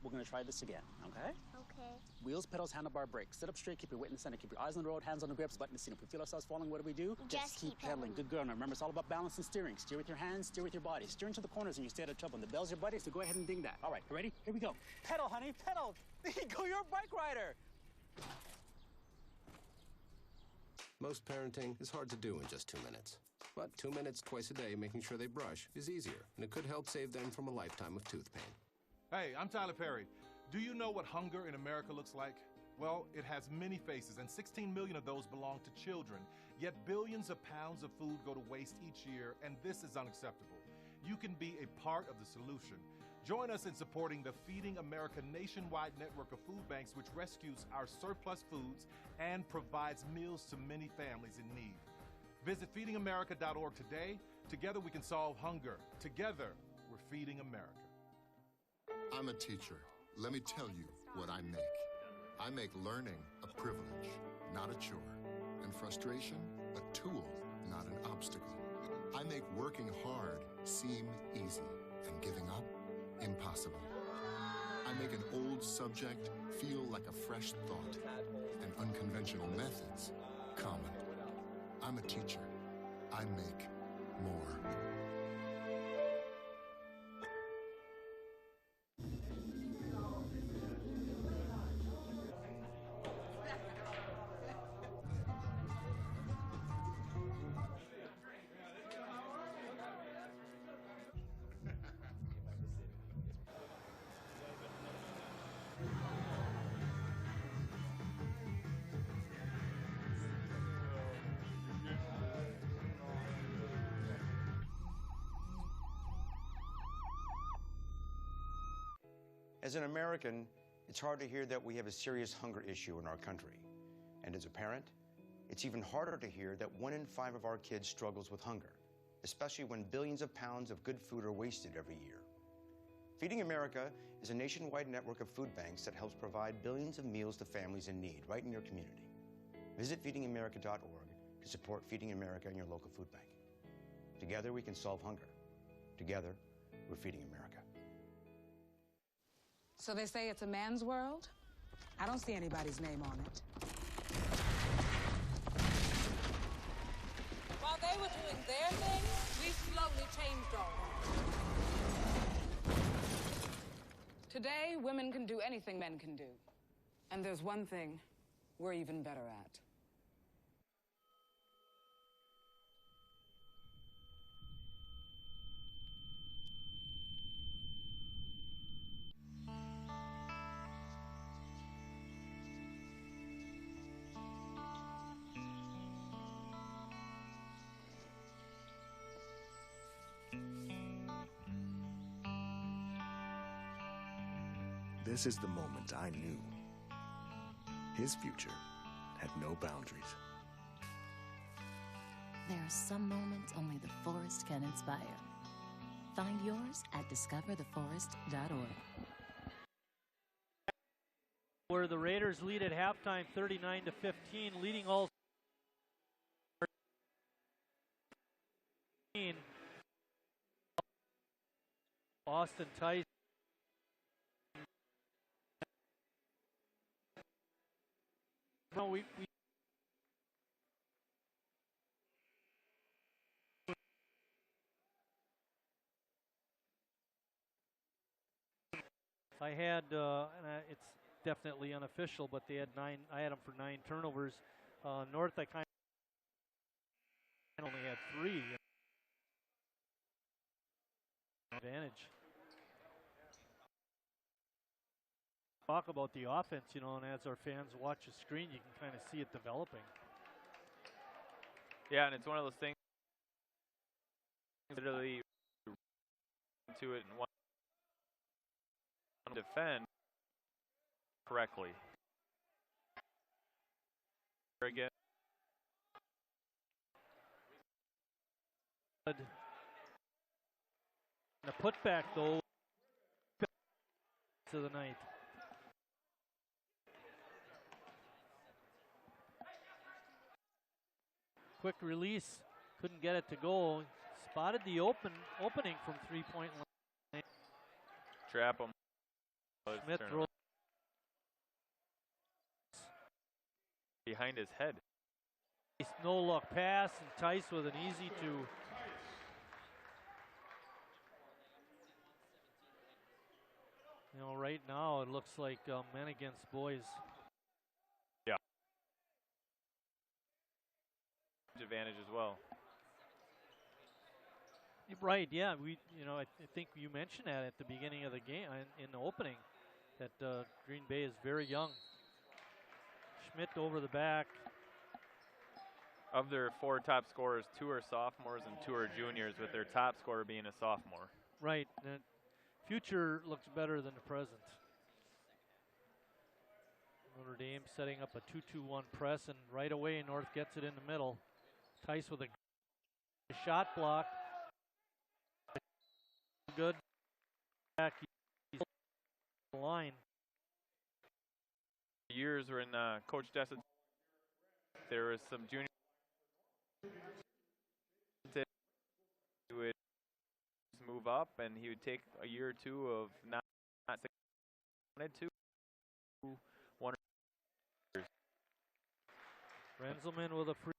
We're gonna try this again, okay? Okay. Wheels, pedals, handlebar, brakes. Sit up straight, keep your weight in the center, keep your eyes on the road, hands on the grips, button the seat. If we feel ourselves falling, what do? Just keep pedaling. Good girl. Now remember, it's all about balance and steering. Steer with your hands, steer with your body. Steer into the corners and you stay out of trouble. And the bell's your buddy, so go ahead and ding that. All right, you ready? Here we go. Pedal, honey, pedal. There you go, you're a bike rider. Most parenting is hard to do in just 2 minutes. But 2 minutes twice a day making sure they brush is easier, and it could help save them from a lifetime of tooth pain. Hey, I'm Tyler Perry. Do you know what hunger in America looks like? Well, it has many faces, and 16 million of those belong to children. Yet billions of pounds of food go to waste each year, and this is unacceptable. You can be a part of the solution. Join us in supporting the Feeding America nationwide network of food banks, which rescues our surplus foods and provides meals to many families in need. Visit feedingamerica.org today. Together we can solve hunger. Together, we're feeding America. I'm a teacher. Let me tell you what I make. I make learning a privilege, not a chore, and frustration a tool, not an obstacle. I make working hard seem easy and giving up impossible. I make an old subject feel like a fresh thought and unconventional methods common. I'm a teacher. I make more. As an American, it's hard to hear that we have a serious hunger issue in our country. And as a parent, it's even harder to hear that 1 in 5 of our kids struggles with hunger, especially when billions of pounds of good food are wasted every year. Feeding America is a nationwide network of food banks that helps provide billions of meals to families in need right in your community. Visit feedingamerica.org to support Feeding America in your local food bank. Together we can solve hunger. Together, we're feeding America. So they say it's a man's world? I don't see anybody's name on it. While they were doing their thing, we slowly changed our own. Today, women can do anything men can do. And there's one thing we're even better at. This is the moment I knew. His future had no boundaries. There are some moments only the forest can inspire. Find yours at discovertheforest.org. Where the Raiders lead at halftime 39-15, leading all Austin Tice. No, we I had, it's definitely unofficial, but they had 9. I had them for 9 turnovers. North, I kind of only had 3. Advantage. Talk about the offense, you know, and as our fans watch the screen, you can kind of see it developing. Yeah, and it's one of those things. Literally, to it and one defend correctly. Again. The putback though to the night. Quick release, couldn't get it to go. Spotted the opening from 3-point line. Trap him. Smith throws behind his head. No look pass, and Tice with an easy 2. You know, right now it looks like men against boys. Yeah. Advantage as well. Right, yeah. You know, I think you mentioned that at the beginning of the game, in the opening, that Green Bay is very young. Schmidt over the back. Of their 4 top scorers, 2 are sophomores and 2 are juniors, with their top scorer being a sophomore. Right. The future looks better than the present. Notre Dame setting up a 2-2-1 press, and right away North gets it in the middle. Tice with a shot block. Good. Back line. Years were in Coach Dessett. There was some junior. He would move up, and he would take a year or 2 of not wanted to. 1 years. Renzelman with a free.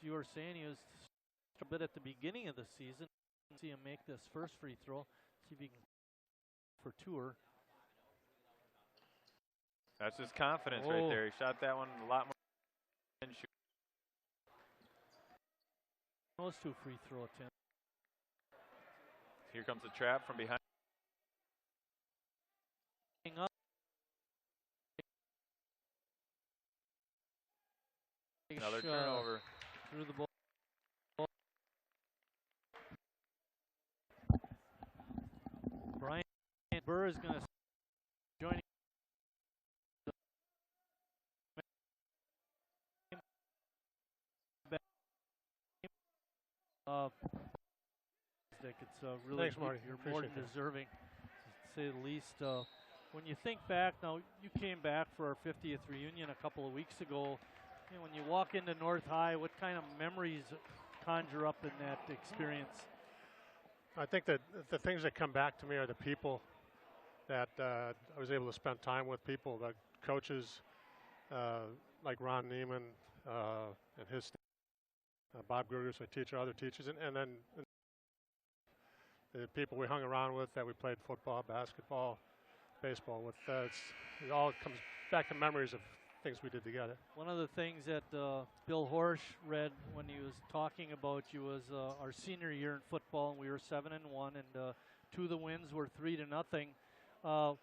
You were saying he was a bit at the beginning of the season. See him make this first free throw. See if he can for Tour. That's just confidence right there. He shot that one a lot more than shoot. Those 2 free throw attempts. Here comes the trap from behind. Up. Another turnover. Through the ball. Brian Burr is going to join. It's really thanks, Marty. You're more than deserving, to say the least. When you think back, now you came back for our 50th reunion a couple of weeks ago. You know, when you walk into North High, what kind of memories conjure up in that experience? I think that the things that come back to me are the people that I was able to spend time with, people, the coaches like Ron Neiman and his staff, Bob Grugers, my teacher, other teachers, and then the people we hung around with that we played football, basketball, baseball with. It all comes back to memories of things we did together. One of the things that Bill Horsch read when he was talking about you was our senior year in football, and we were 7-1, and 2 of the wins were 3-0. Of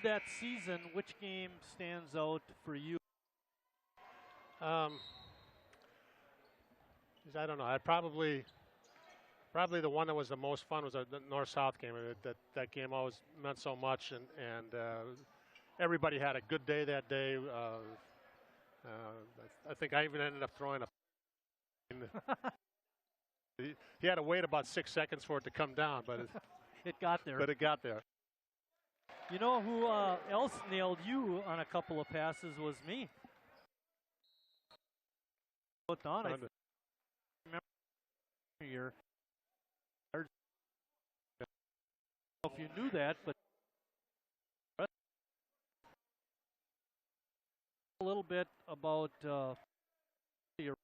that season, which game stands out for you? I don't know. I probably Probably the one that was the most fun was the North-South game. That game always meant so much, and everybody had a good day that day. I think I even ended up throwing a. He had to wait about 6 seconds for it to come down, but it got there. But it got there. You know who else nailed you on a couple of passes was me. Down, I remember your. I don't know if you knew that, but a little bit about your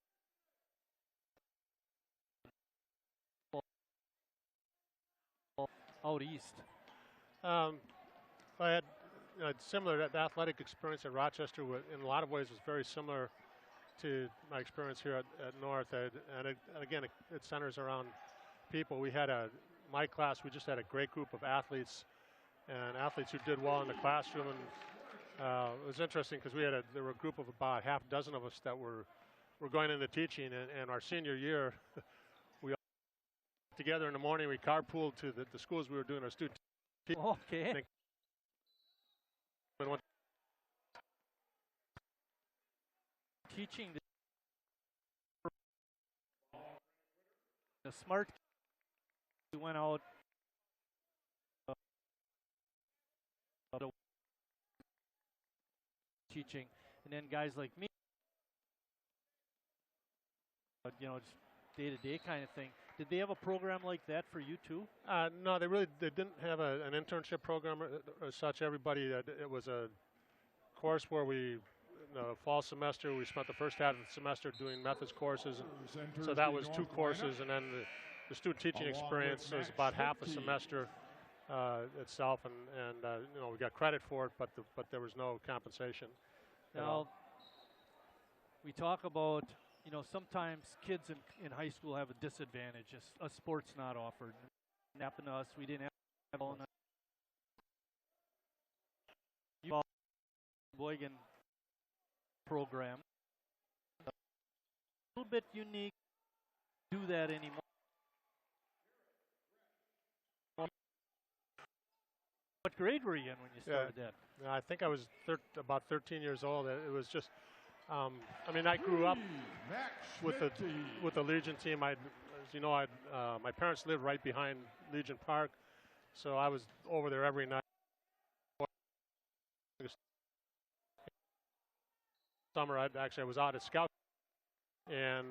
out east. I had similar athletic experience at Rochester. In a lot of ways, was very similar to my experience here at North. Again, it centers around people. We had my class. We just had a great group of athletes, and athletes who did well in the classroom. And it was interesting because there were a group of about half a dozen of us that were going into teaching. And our senior year, we all together in the morning. We carpooled to the schools we were doing our student. Okay. Teaching the smart we went out teaching, and then guys like me, just day-to-day kind of thing. Did they have a program like that for you too? No, they didn't have an internship program or such. Everybody, it was a course where the fall semester, we spent the first half of the semester doing methods courses. And so that was 2 courses, and then the student teaching experience was about half a semester itself, and we got credit for it, but there was no compensation. Now, we talk about, sometimes kids in high school have a disadvantage. A sport's not offered. It happened to us. We didn't have all Sheboygan program. A little bit unique. Do that anymore. What grade were you in when you started that? I think I was about 13 years old. It was just, I grew up with the Legion team. As you know, my parents lived right behind Legion Park, so I was over there every night. Summer, I was out at scout, and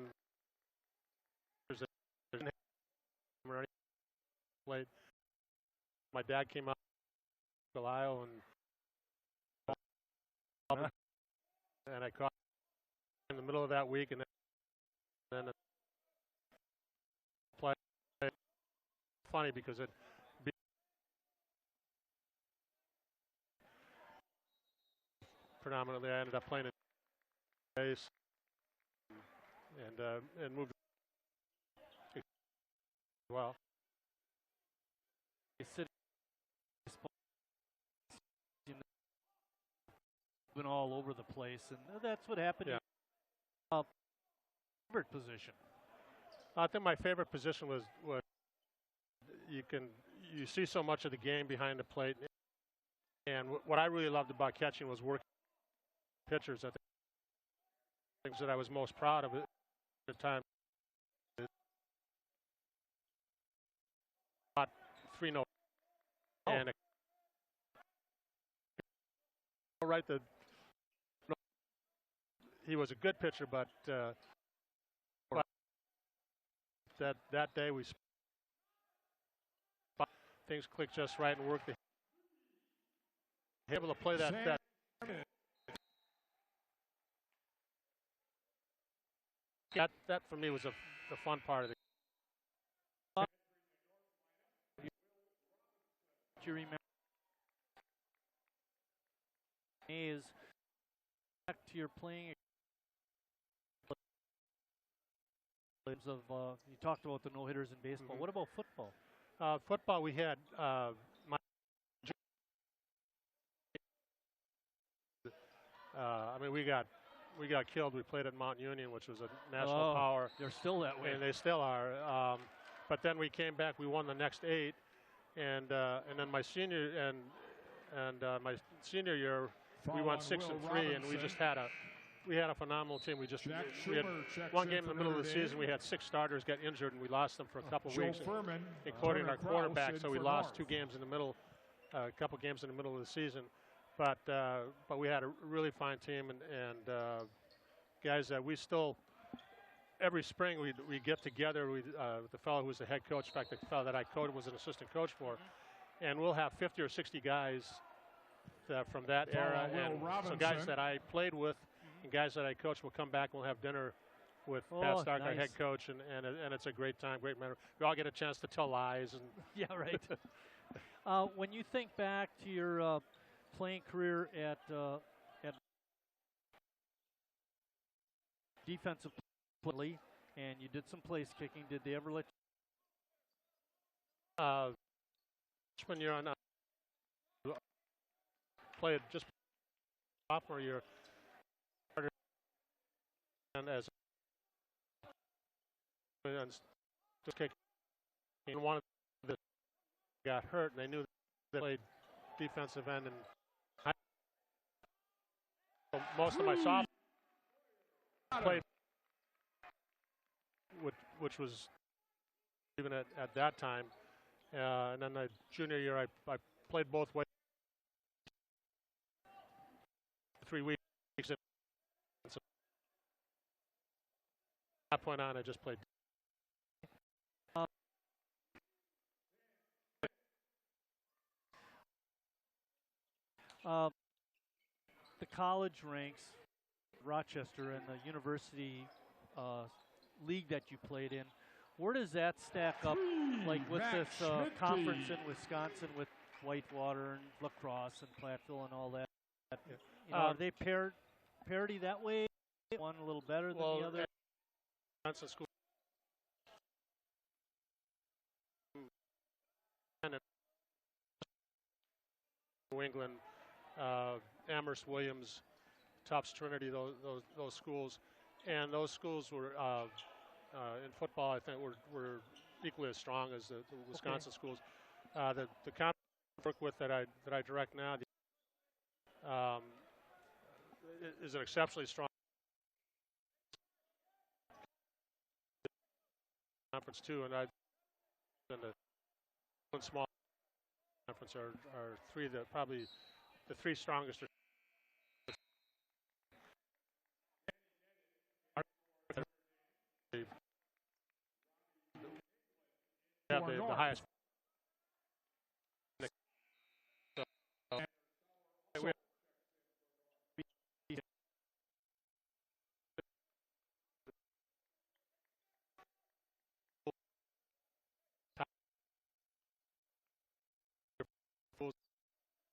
my dad came out to Lisle, and I caught in the middle of that week, and then play. Funny because predominantly I ended up playing in base and moved well. Been all over the place, and that's what happened. Yeah. Favorite position? I think my favorite position was you see so much of the game behind the plate, and what I really loved about catching was working pitchers. I think things that I was most proud of at the time. 3-0 and he was a good pitcher, but that day things clicked just right and worked. Able to play that for me was the fun part of the game. Do you remember is back to your playing of you talked about the no-hitters in baseball. What about football? Football, we had we got killed. We played at Mount Union, which was a national power. They're still that way. And they still are. but then we came back. We won the next 8, and then my senior my senior year we won 6-3, and we just had a phenomenal team. We had one game in the middle of the season. We had 6 starters get injured, and we lost them for a couple weeks, including our quarterback. So we lost 2 games in the middle, a couple games in the middle of the season. But we had a really fine team, and guys that we still every spring we get together. The fellow who was the head coach, in fact, the fellow that I coached was an assistant coach for, and we'll have 50 or 60 guys from that era, and so guys that I played with and guys that I coached will come back and we'll have dinner with Pat Stark, our head coach, and it's a great time, great memory. We all get a chance to tell lies. And yeah, right. When you think back to your playing career at defensive play, and you did some place kicking, did they ever let you? Freshman year on played just sophomore year, and as kicking, and one of the got hurt, and they knew they played defensive end, and most of my sophomore played, which was even at that time, and then the junior year I played both ways. 3 weeks. And so from that point on, I just played. The college ranks, Rochester, and the university league that you played in, where does that stack up, like with this conference in Wisconsin with Whitewater and La Crosse and Platteville and all that? You know, are they parity that way? One a little better than the other? Wisconsin school. New England, Amherst, Williams, Tufts, Trinity, those schools, and those schools were in football. I think were equally as strong as the Wisconsin schools. The conference I work with that I direct now is an exceptionally strong conference too, and the small conference are probably the 3 strongest. Have the highest.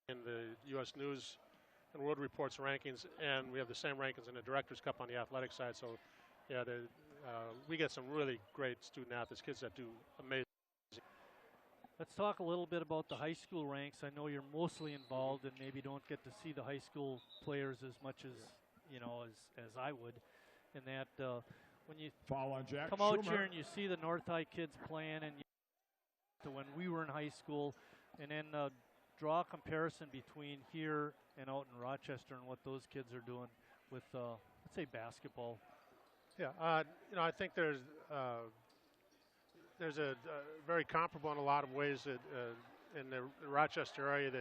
In the U.S. News and World Report's rankings, and we have the same rankings in the Directors Cup on the athletic side. So, yeah, we get some really great student athletes, kids that do amazing. Let's talk a little bit about the high school ranks. I know you're mostly involved and maybe don't get to see the high school players as much as as I would. And that when you come out here and you see the North High kids playing, and to when we were in high school, and then draw a comparison between here and out in Rochester and what those kids are doing with, let's say, basketball. Yeah, I think there's a very comparable in a lot of ways that in the Rochester area.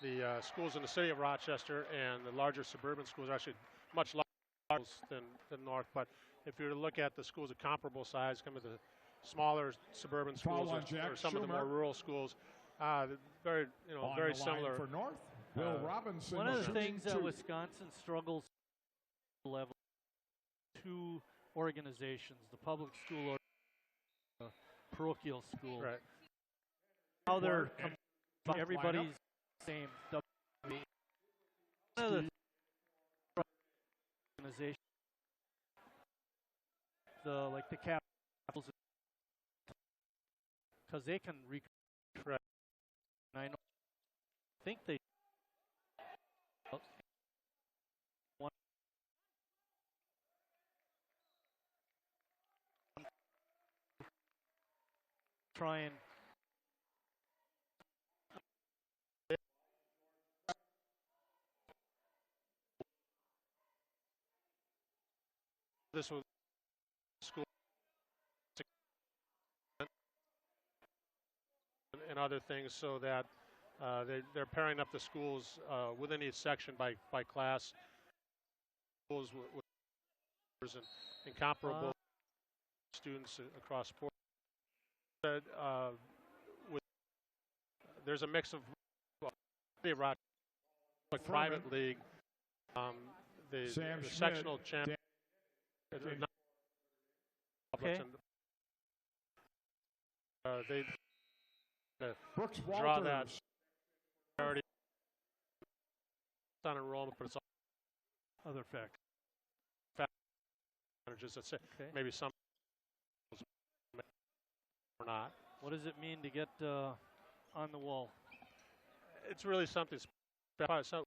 The schools in the city of Rochester and the larger suburban schools are actually much larger than North. But if you were to look at the schools of comparable size, come to the smaller suburban schools or some of the more rural schools, very similar. For North, Will Robinson. One of the things that Wisconsin struggles level, 2 organizations, the public school or the parochial school. Right. How they're everybody's same. One of the organizations, the Capitals, because they can recruit. And I think they try and this was school and other things, so that they're pairing up the schools within each section by class. Schools with incomparable students across sports. There's a mix of private league, the sectional champion. Okay. They Brooks draw that Walters. parity on enrollment, but it's all other factors. Let's say maybe some or not. What does it mean to get on the wall? It's really something special.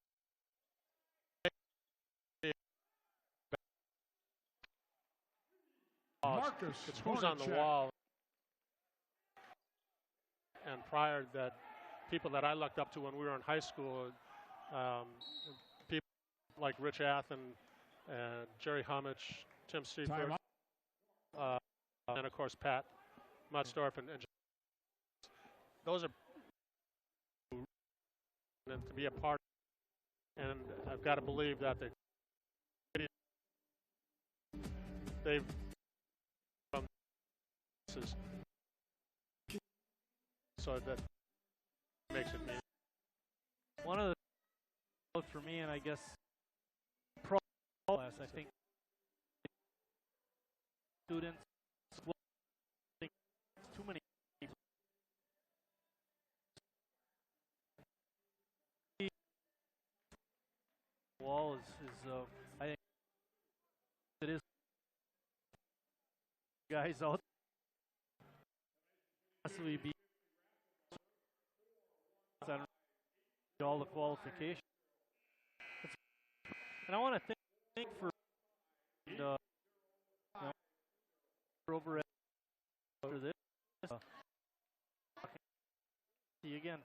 Marcus it's who's on the wall. And prior that, people that I looked up to when we were in high school, people like Rich Athen and Jerry Hummich, Tim Seifert, and of course Pat Mutzdorf, and those are and to be a part. And I've got to believe that they've so that makes it mean. One of the for me, and I guess pro class, I think students too many people. Wall is I think it is guys out possibly be all the qualifications. And I want to thank for over after this. See you again.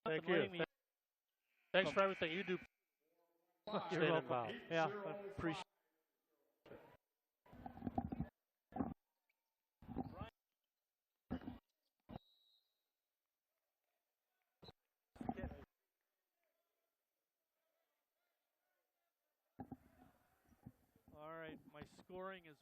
Thank you. Thanks for everything you do. You're welcome. Involved. Yeah, I appreciate it. All right, my scoring is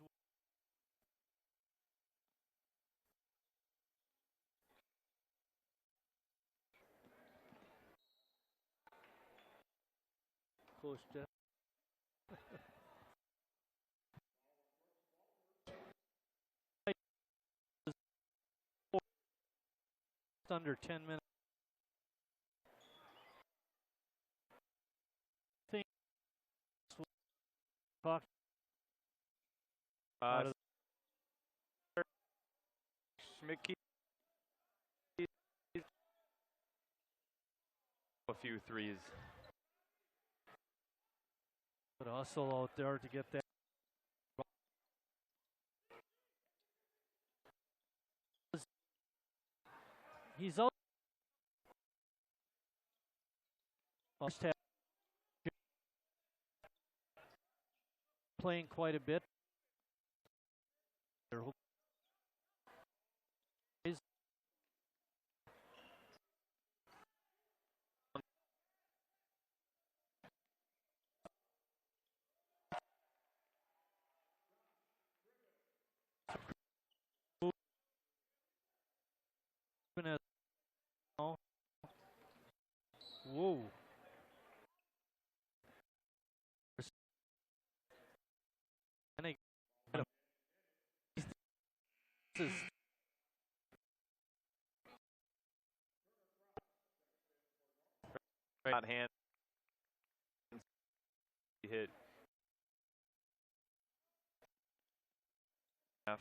close, Jeff. Under 10 minutes. I think Schmidt a few threes. But hustle out there to get that. He's out. Playing quite a bit. Whoa. Right hand. He hit. Half.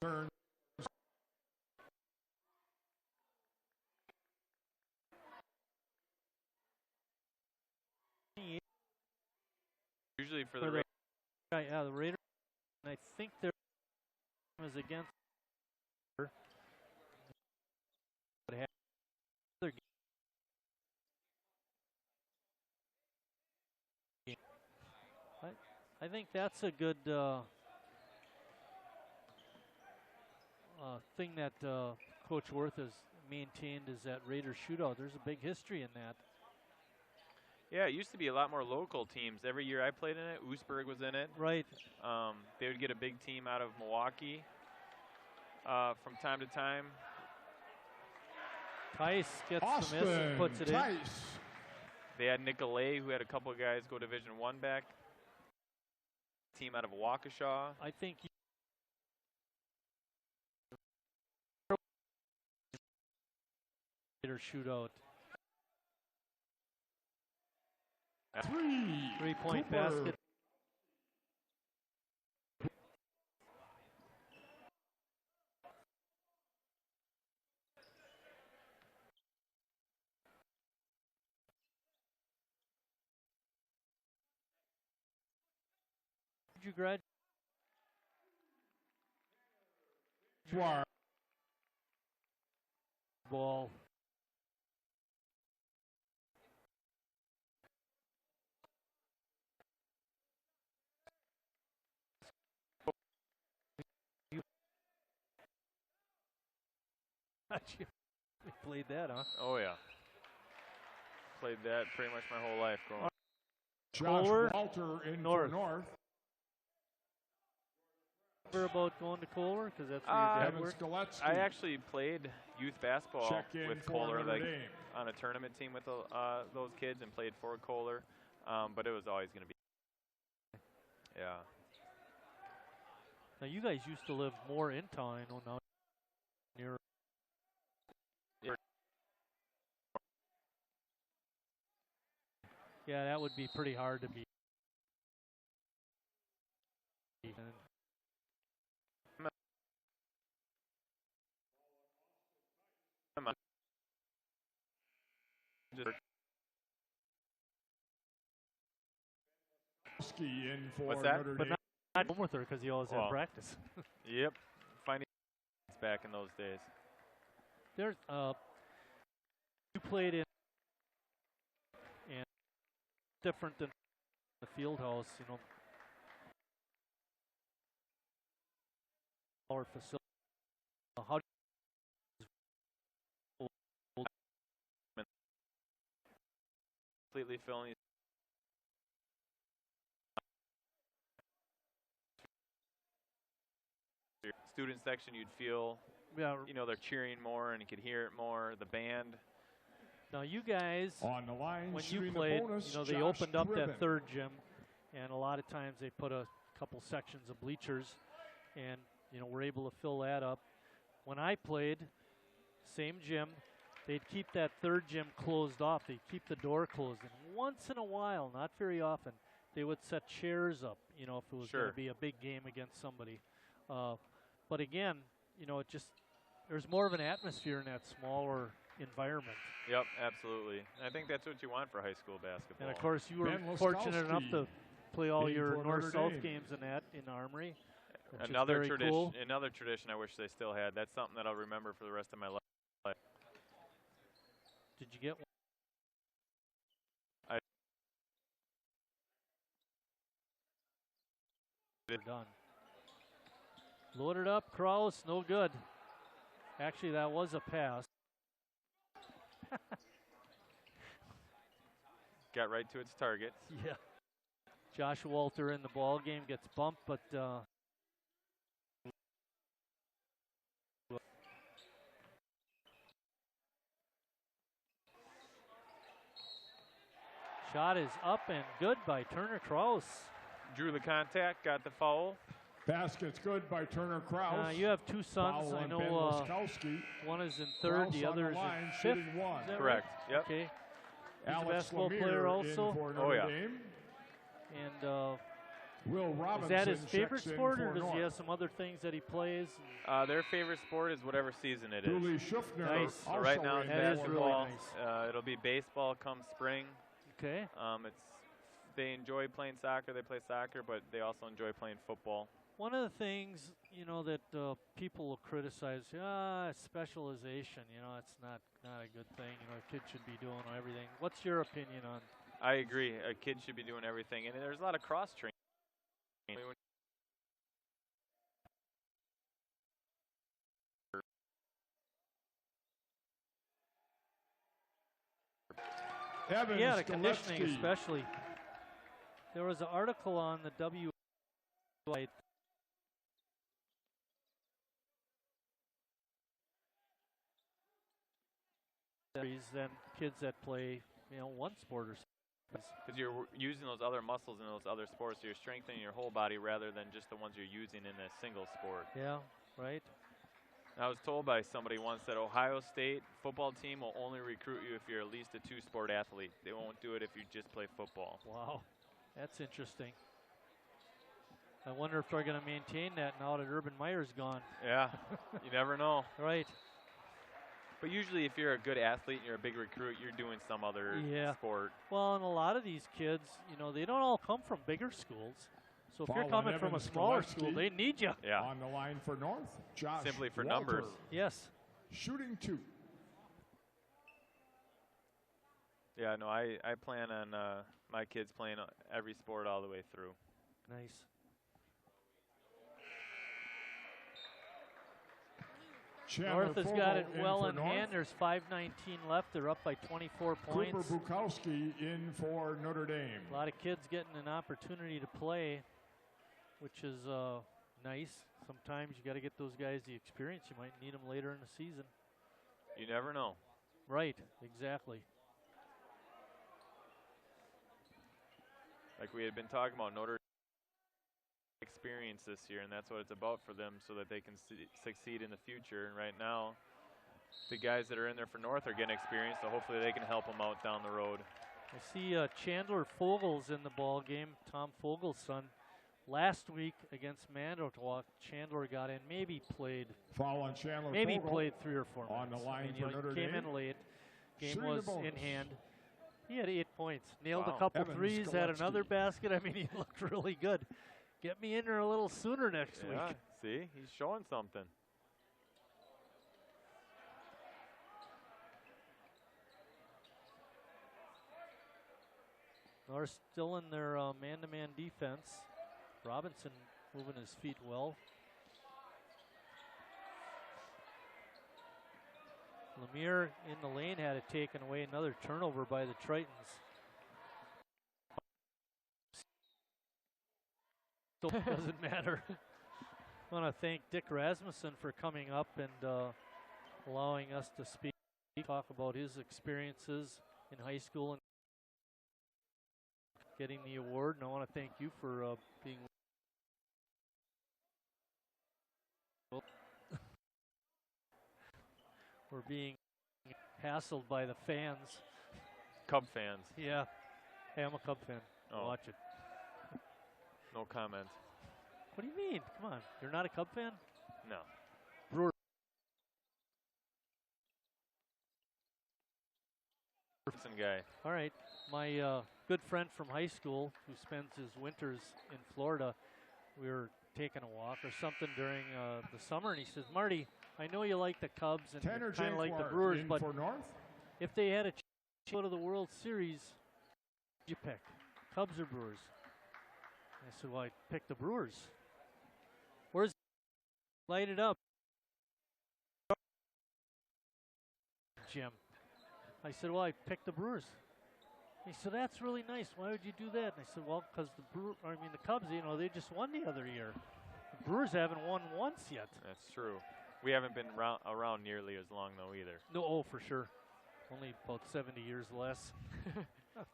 Turn. Usually for the Raiders. Yeah, the Raiders. And I think their team is against. I think that's a good thing that Coach Worth has maintained is that Raiders shootout. There's a big history in that. Yeah, it used to be a lot more local teams. Every year I played in it, Oostburg was in it. Right. They would get a big team out of Milwaukee from time to time. Tice gets the miss and puts it in. They had Nicolay, who had a couple of guys go Division I back. Team out of Waukesha. I think Raiders shootout. 3-point basket. Did you graduate? Ball. You played that, huh? Oh yeah. Played that pretty much my whole life growing up. Kohler, Walter in North. About going to Kohler because that's where your dad worked? I actually played youth basketball with Kohler, like Dame. on a tournament team with those kids, and played for Kohler. But it was always going to be. Yeah. Now you guys used to live more in town. I know now. Near. Yeah, that would be pretty hard to beat. In for What's that? Notre But Dame. not home with her because he always had practice. Yep. Finding back in those days. There's you played in and different than the field house, you know. Our facility. How Completely filling these. Student section, you'd feel, you know, they're cheering more and you could hear it more. The band. Now you guys, on the line, when you shooting the played, bonus, you know, they Josh opened up Driven. that third gym, and a lot of times they put a couple sections of bleachers, and you know we're able to fill that up. When I played, same gym, they'd keep that third gym closed off. They'd keep the door closed, and once in a while, not very often, they would set chairs up. You know, if it was going to be a big game against somebody. But again, you know, it just there's more of an atmosphere in that smaller environment. Yep, absolutely. I think that's what you want for high school basketball. And of course, you were fortunate enough to play all your North-South games in that in Armory. Another tradition. Cool. Another tradition I wish they still had. That's something that I'll remember for the rest of my life. Did you get one? We're done. Loaded up, Kraus, no good. Actually, that was a pass. Got right to its target. Yeah. Josh Walter in the ball game gets bumped, but shot is up and good by Turner Kraus. Drew the contact, got the foul. Basket's good by Turner Kraus. You have two sons. Foul I on know Ben Laskowski. one is in third, Kraus the on other the is line, in fifth. shooting one. Is that Correct. right? Yep. Okay. He's Alex a basketball Lemire player in also. for Notre Dame. And Will Is Robinson that his favorite checks in sport, or for does he North. have some other things that he plays? Their favorite sport is whatever season it is. Julie Schuffner Nice. So also right now it's in That is basketball. really nice. It'll be baseball come spring. Okay. They enjoy playing soccer. They play soccer, but they also enjoy playing football. One of the things, that people will criticize, specialization, it's not a good thing. A kid should be doing everything. What's your opinion on? I agree. A kid should be doing everything, and there's a lot of cross training. Evan Yeah, the conditioning Skoletsky. especially. There was an article on the WSCS than kids that play, one sport or something. Because you're using those other muscles in those other sports, so you're strengthening your whole body rather than just the ones you're using in a single sport. Yeah, right. I was told by somebody once that Ohio State football team will only recruit you if you're at least a two-sport athlete. They won't do it if you just play football. Wow, that's interesting. I wonder if they're going to maintain that now that Urban Meyer's gone. Yeah, you never know. Right. But usually if you're a good athlete and you're a big recruit, you're doing some other sport. Well, and a lot of these kids, they don't all come from bigger schools. So if you're Following coming from a Evan smaller Skoletsky school, they need you. Yeah. On the line for North, Josh Simply for Walter. numbers. Yes. Shooting 2. Yeah, no, I plan on my kids playing every sport all the way through. Nice. Chandler North has Fogel got it in well for in North. hand. There's 5:19 left. They're up by 24 Cooper points. Bukowski in for Notre Dame. A lot of kids getting an opportunity to play, which is nice. Sometimes you got to get those guys the experience. You might need them later in the season. You never know. Right, exactly. Like we had been talking about, Notre Dame experience this year, and that's what it's about for them so that they can succeed in the future. And right now, the guys that are in there for North are getting experience, so hopefully they can help them out down the road. I see Chandler Fogel's in the ball game, Tom Fogel's son. Last week against Manitowoc, Chandler got in, maybe played. Foul on Chandler Maybe Fogel played 3 or 4 on minutes. the line I mean, for Notre he came Dame. in late. Game Shooting was the bonus. in hand. He had 8 points. Nailed Wow. a couple Evan threes, had Skoletsky. another basket. I mean, he looked really good. Get me in there a little sooner next Yeah, week. see, he's showing something. They're still in their man-to-man defense. Robinson moving his feet well. Lemire in the lane had it taken away. Another turnover by the Tritons. Still doesn't matter. I want to thank Dick Rasmussen for coming up and allowing us to speak, talk about his experiences in high school and getting the award. And I want to thank you for being we're being hassled by the fans. Cub fans. Yeah. Hey, I'm a Cub fan. Oh. Watch it. No comment. What do you mean? Come on. You're not a Cub fan? No. Brewer. Guy. All right. My good friend from high school who spends his winters in Florida, we were taking a walk or something during the summer, and he says, Marty, I know you like the Cubs and Tanner kind of like the Jaguar Brewers, in but for North. if they had a chance to go to the World Series, who'd you pick? Cubs or Brewers? I said, well, I picked the Brewers. Where's light it up? Jim. I said, well, I picked the Brewers. He said, that's really nice. Why would you do that? And I said, well, because the Cubs, they just won the other year. The Brewers haven't won once yet. That's true. We haven't been around nearly as long, though, either. No, oh, for sure. Only about 70 years less. Well,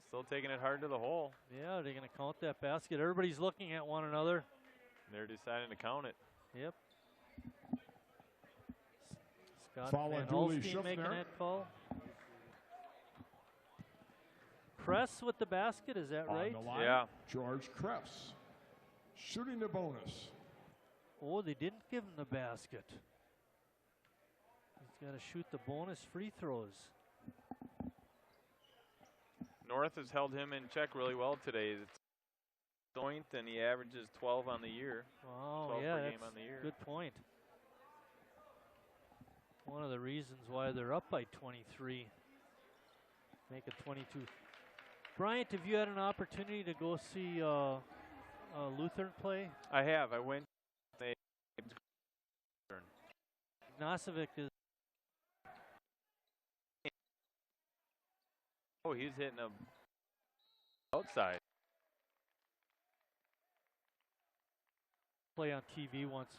still taking it hard to the hole. Yeah, they're going to count that basket. Everybody's looking at one another. They're deciding to count it. Yep. Scott Foul on Van Julie Olstein making Schuffner. that call. Kress with the basket, is that right? On the line, Yeah. George Kress, shooting the bonus. Oh, they didn't give him the basket. He's got to shoot the bonus free throws. North has held him in check really well today. It's point, and he averages 12 on the year. Wow, 12 yeah, per that's game on the year. good point. One of the reasons why they're up by 23. Make it 22. Bryant, have you had an opportunity to go see Lutheran play? I have. I went. Ignacevic is. Oh, he's hitting a outside. Play on TV once.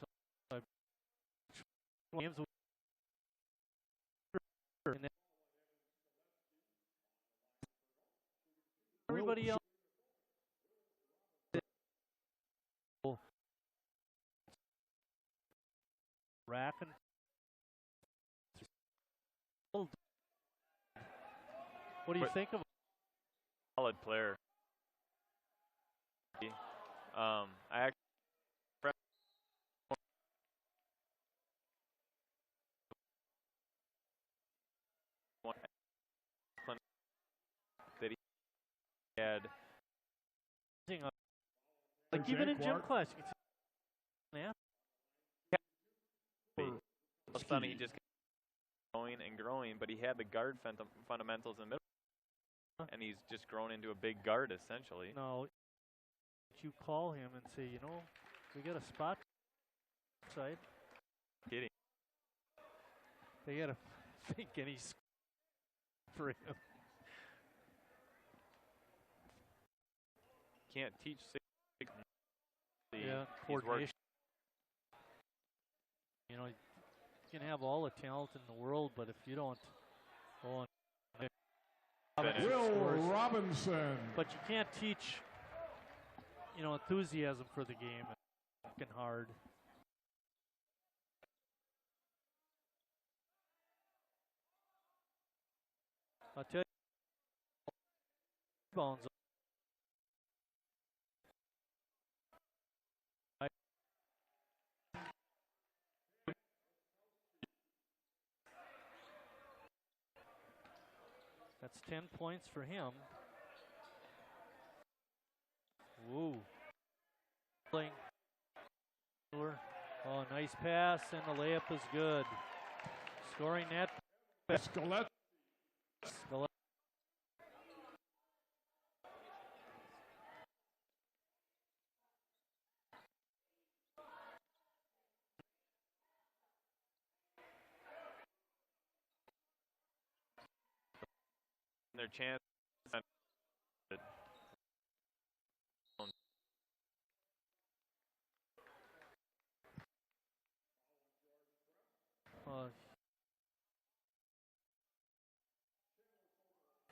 Games and then everybody else. Racking. What do you think of? Solid player. I actually that he had. Like even in gym class, you can see. Yeah. All of a sudden, he just kept growing and growing, but he had the guard fundamentals in the middle, and he's just grown into a big guard essentially. No, you call him and say, you know, we got a spot side. Kidding. They got to think any for him. Can't teach 6. Yeah, coordination. You know, you can have all the talent in the world, but if you don't, Will Robinson. But you can't teach, you know, enthusiasm for the game. It's fucking hard. I'll tell you, rebounds. That's 10 points for him. Woo. Playing. Oh, nice pass, and the layup is good. Scoring net. Scalette. Their chance.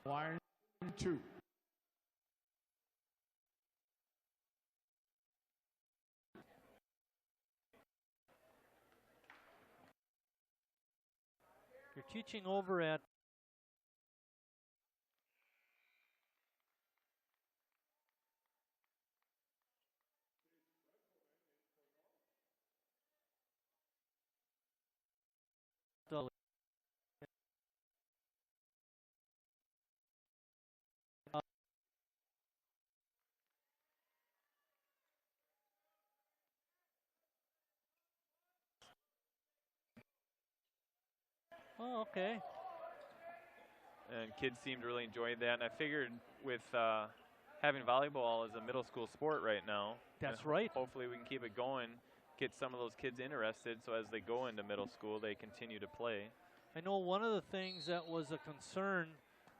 Line 2. You're teaching over at Oh, okay. And kids seem to really enjoy that. And I figured with having volleyball as a middle school sport right now. That's right. Hopefully we can keep it going, get some of those kids interested so as they go into middle school, they continue to play. I know one of the things that was a concern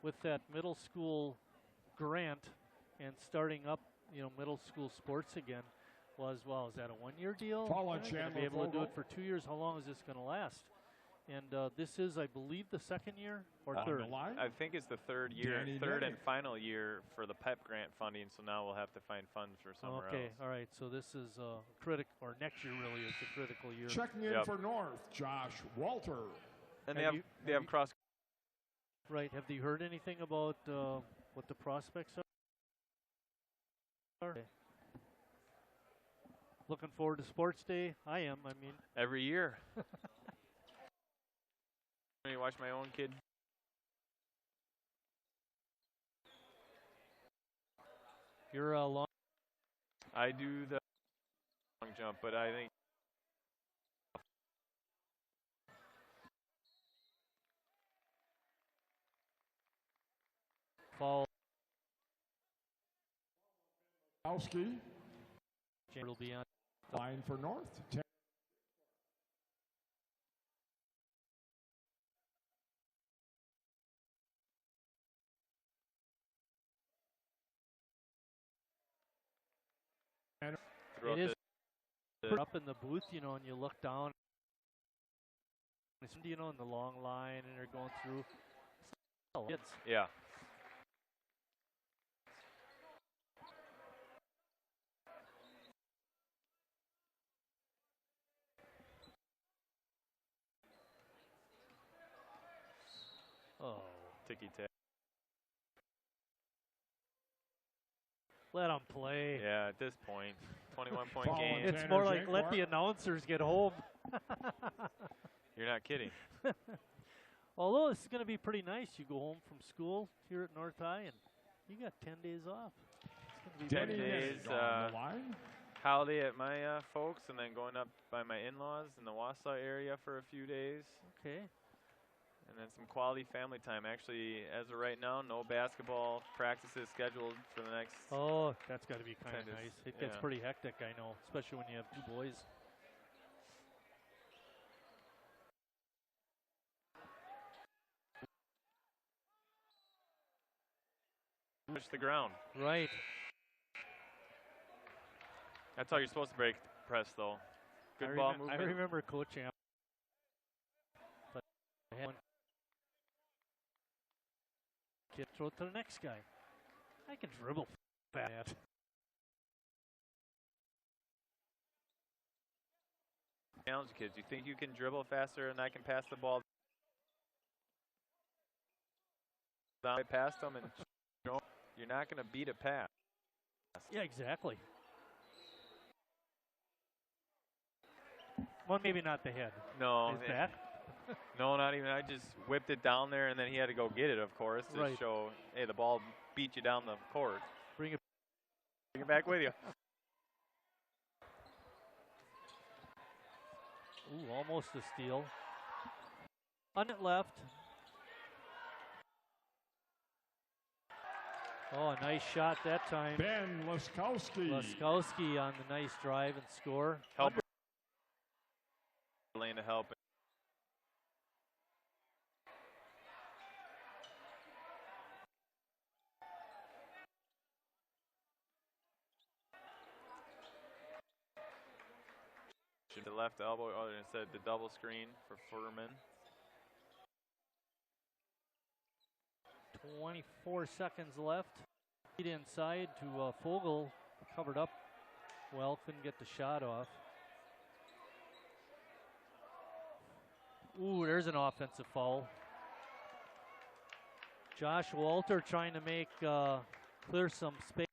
with that middle school grant and starting up, you know, middle school sports again was, well, is that a one-year deal? Paula Going to be able to do it for 2 years. How long is this going to last? And this is, I believe, the second year or third? I think it's the third year, third and final year for the PEP grant funding, so now we'll have to find funds for somewhere else. Okay, all right, so this is critical, or next year really is the critical year. Checking in for North, Josh Walter. And they have cross. Right, have you heard anything about what the prospects are. Okay. Looking forward to Sports Day. I am. I mean, every year. I watch my own kid. You're a long. I do the long jump, but I think fall. Kowski. Will be on. Line for North. It is up in the booth, you know, and you look down, you know, in the long line, and they're going through. Yeah. Oh. Ticky-tack. Let them play. Yeah, at this point, 21-point game. It's more like let the announcers get home. You're not kidding. Although it's going to be pretty nice. You go home from school here at North High, and you got 10 days off. It's going to be 10 days holiday at my folks, and then going up by my in-laws in the Wausau area for a few days. Okay. And then some quality family time. Actually, as of right now, no basketball practices scheduled for the next. Oh, that's got to be kind of nice. It gets yeah. pretty hectic, I know, especially when you have two boys. Push the ground. Right. That's how you're supposed to break the press, though. Good ball movement. I remember coaching. But I had one kid throw it to the next guy. I can dribble fast. Challenge kids. You think you can dribble faster and I can pass the ball down past them, and you're not going to beat a pass. Yeah, exactly. Well, maybe not the head. No. His back? No, not even. I just whipped it down there, and then he had to go get it, of course, to show, hey, the ball beat you down the court. Bring it back with you. Ooh, almost a steal. On it left. Oh, a nice shot that time. Ben Laskowski. Laskowski on the nice drive and score. Help. Lane to help. The left elbow, or instead the double screen for Furman. 24 seconds left. Inside to Fogel, covered up well, couldn't get the shot off. Ooh, there's an offensive foul. Josh Walter trying to make clear some space.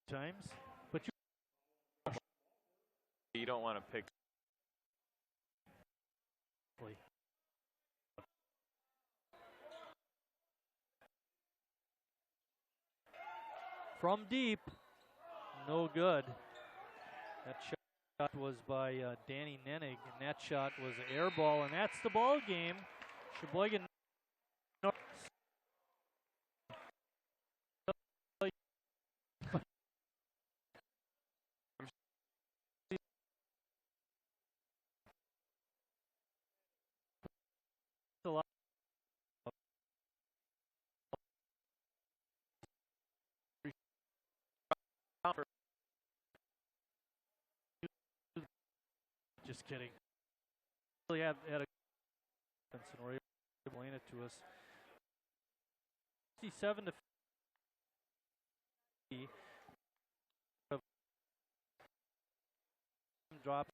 Times, but you don't want to pick. From deep, no good. That shot was by Danny Nennig, and that shot was an air ball, and that's the ball game. Sheboygan. Just kidding. Really had a and we're able to explain it to us. 57 to 50. Drop.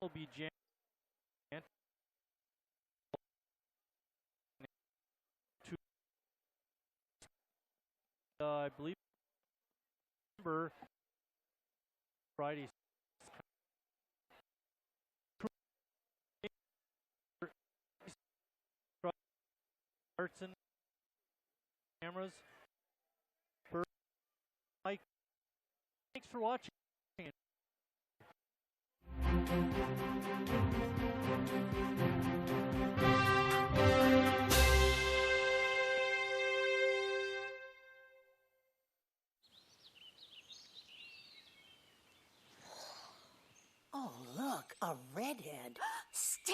will be Jan. I believe Friday. Arts and cameras. Mike, thanks for watching.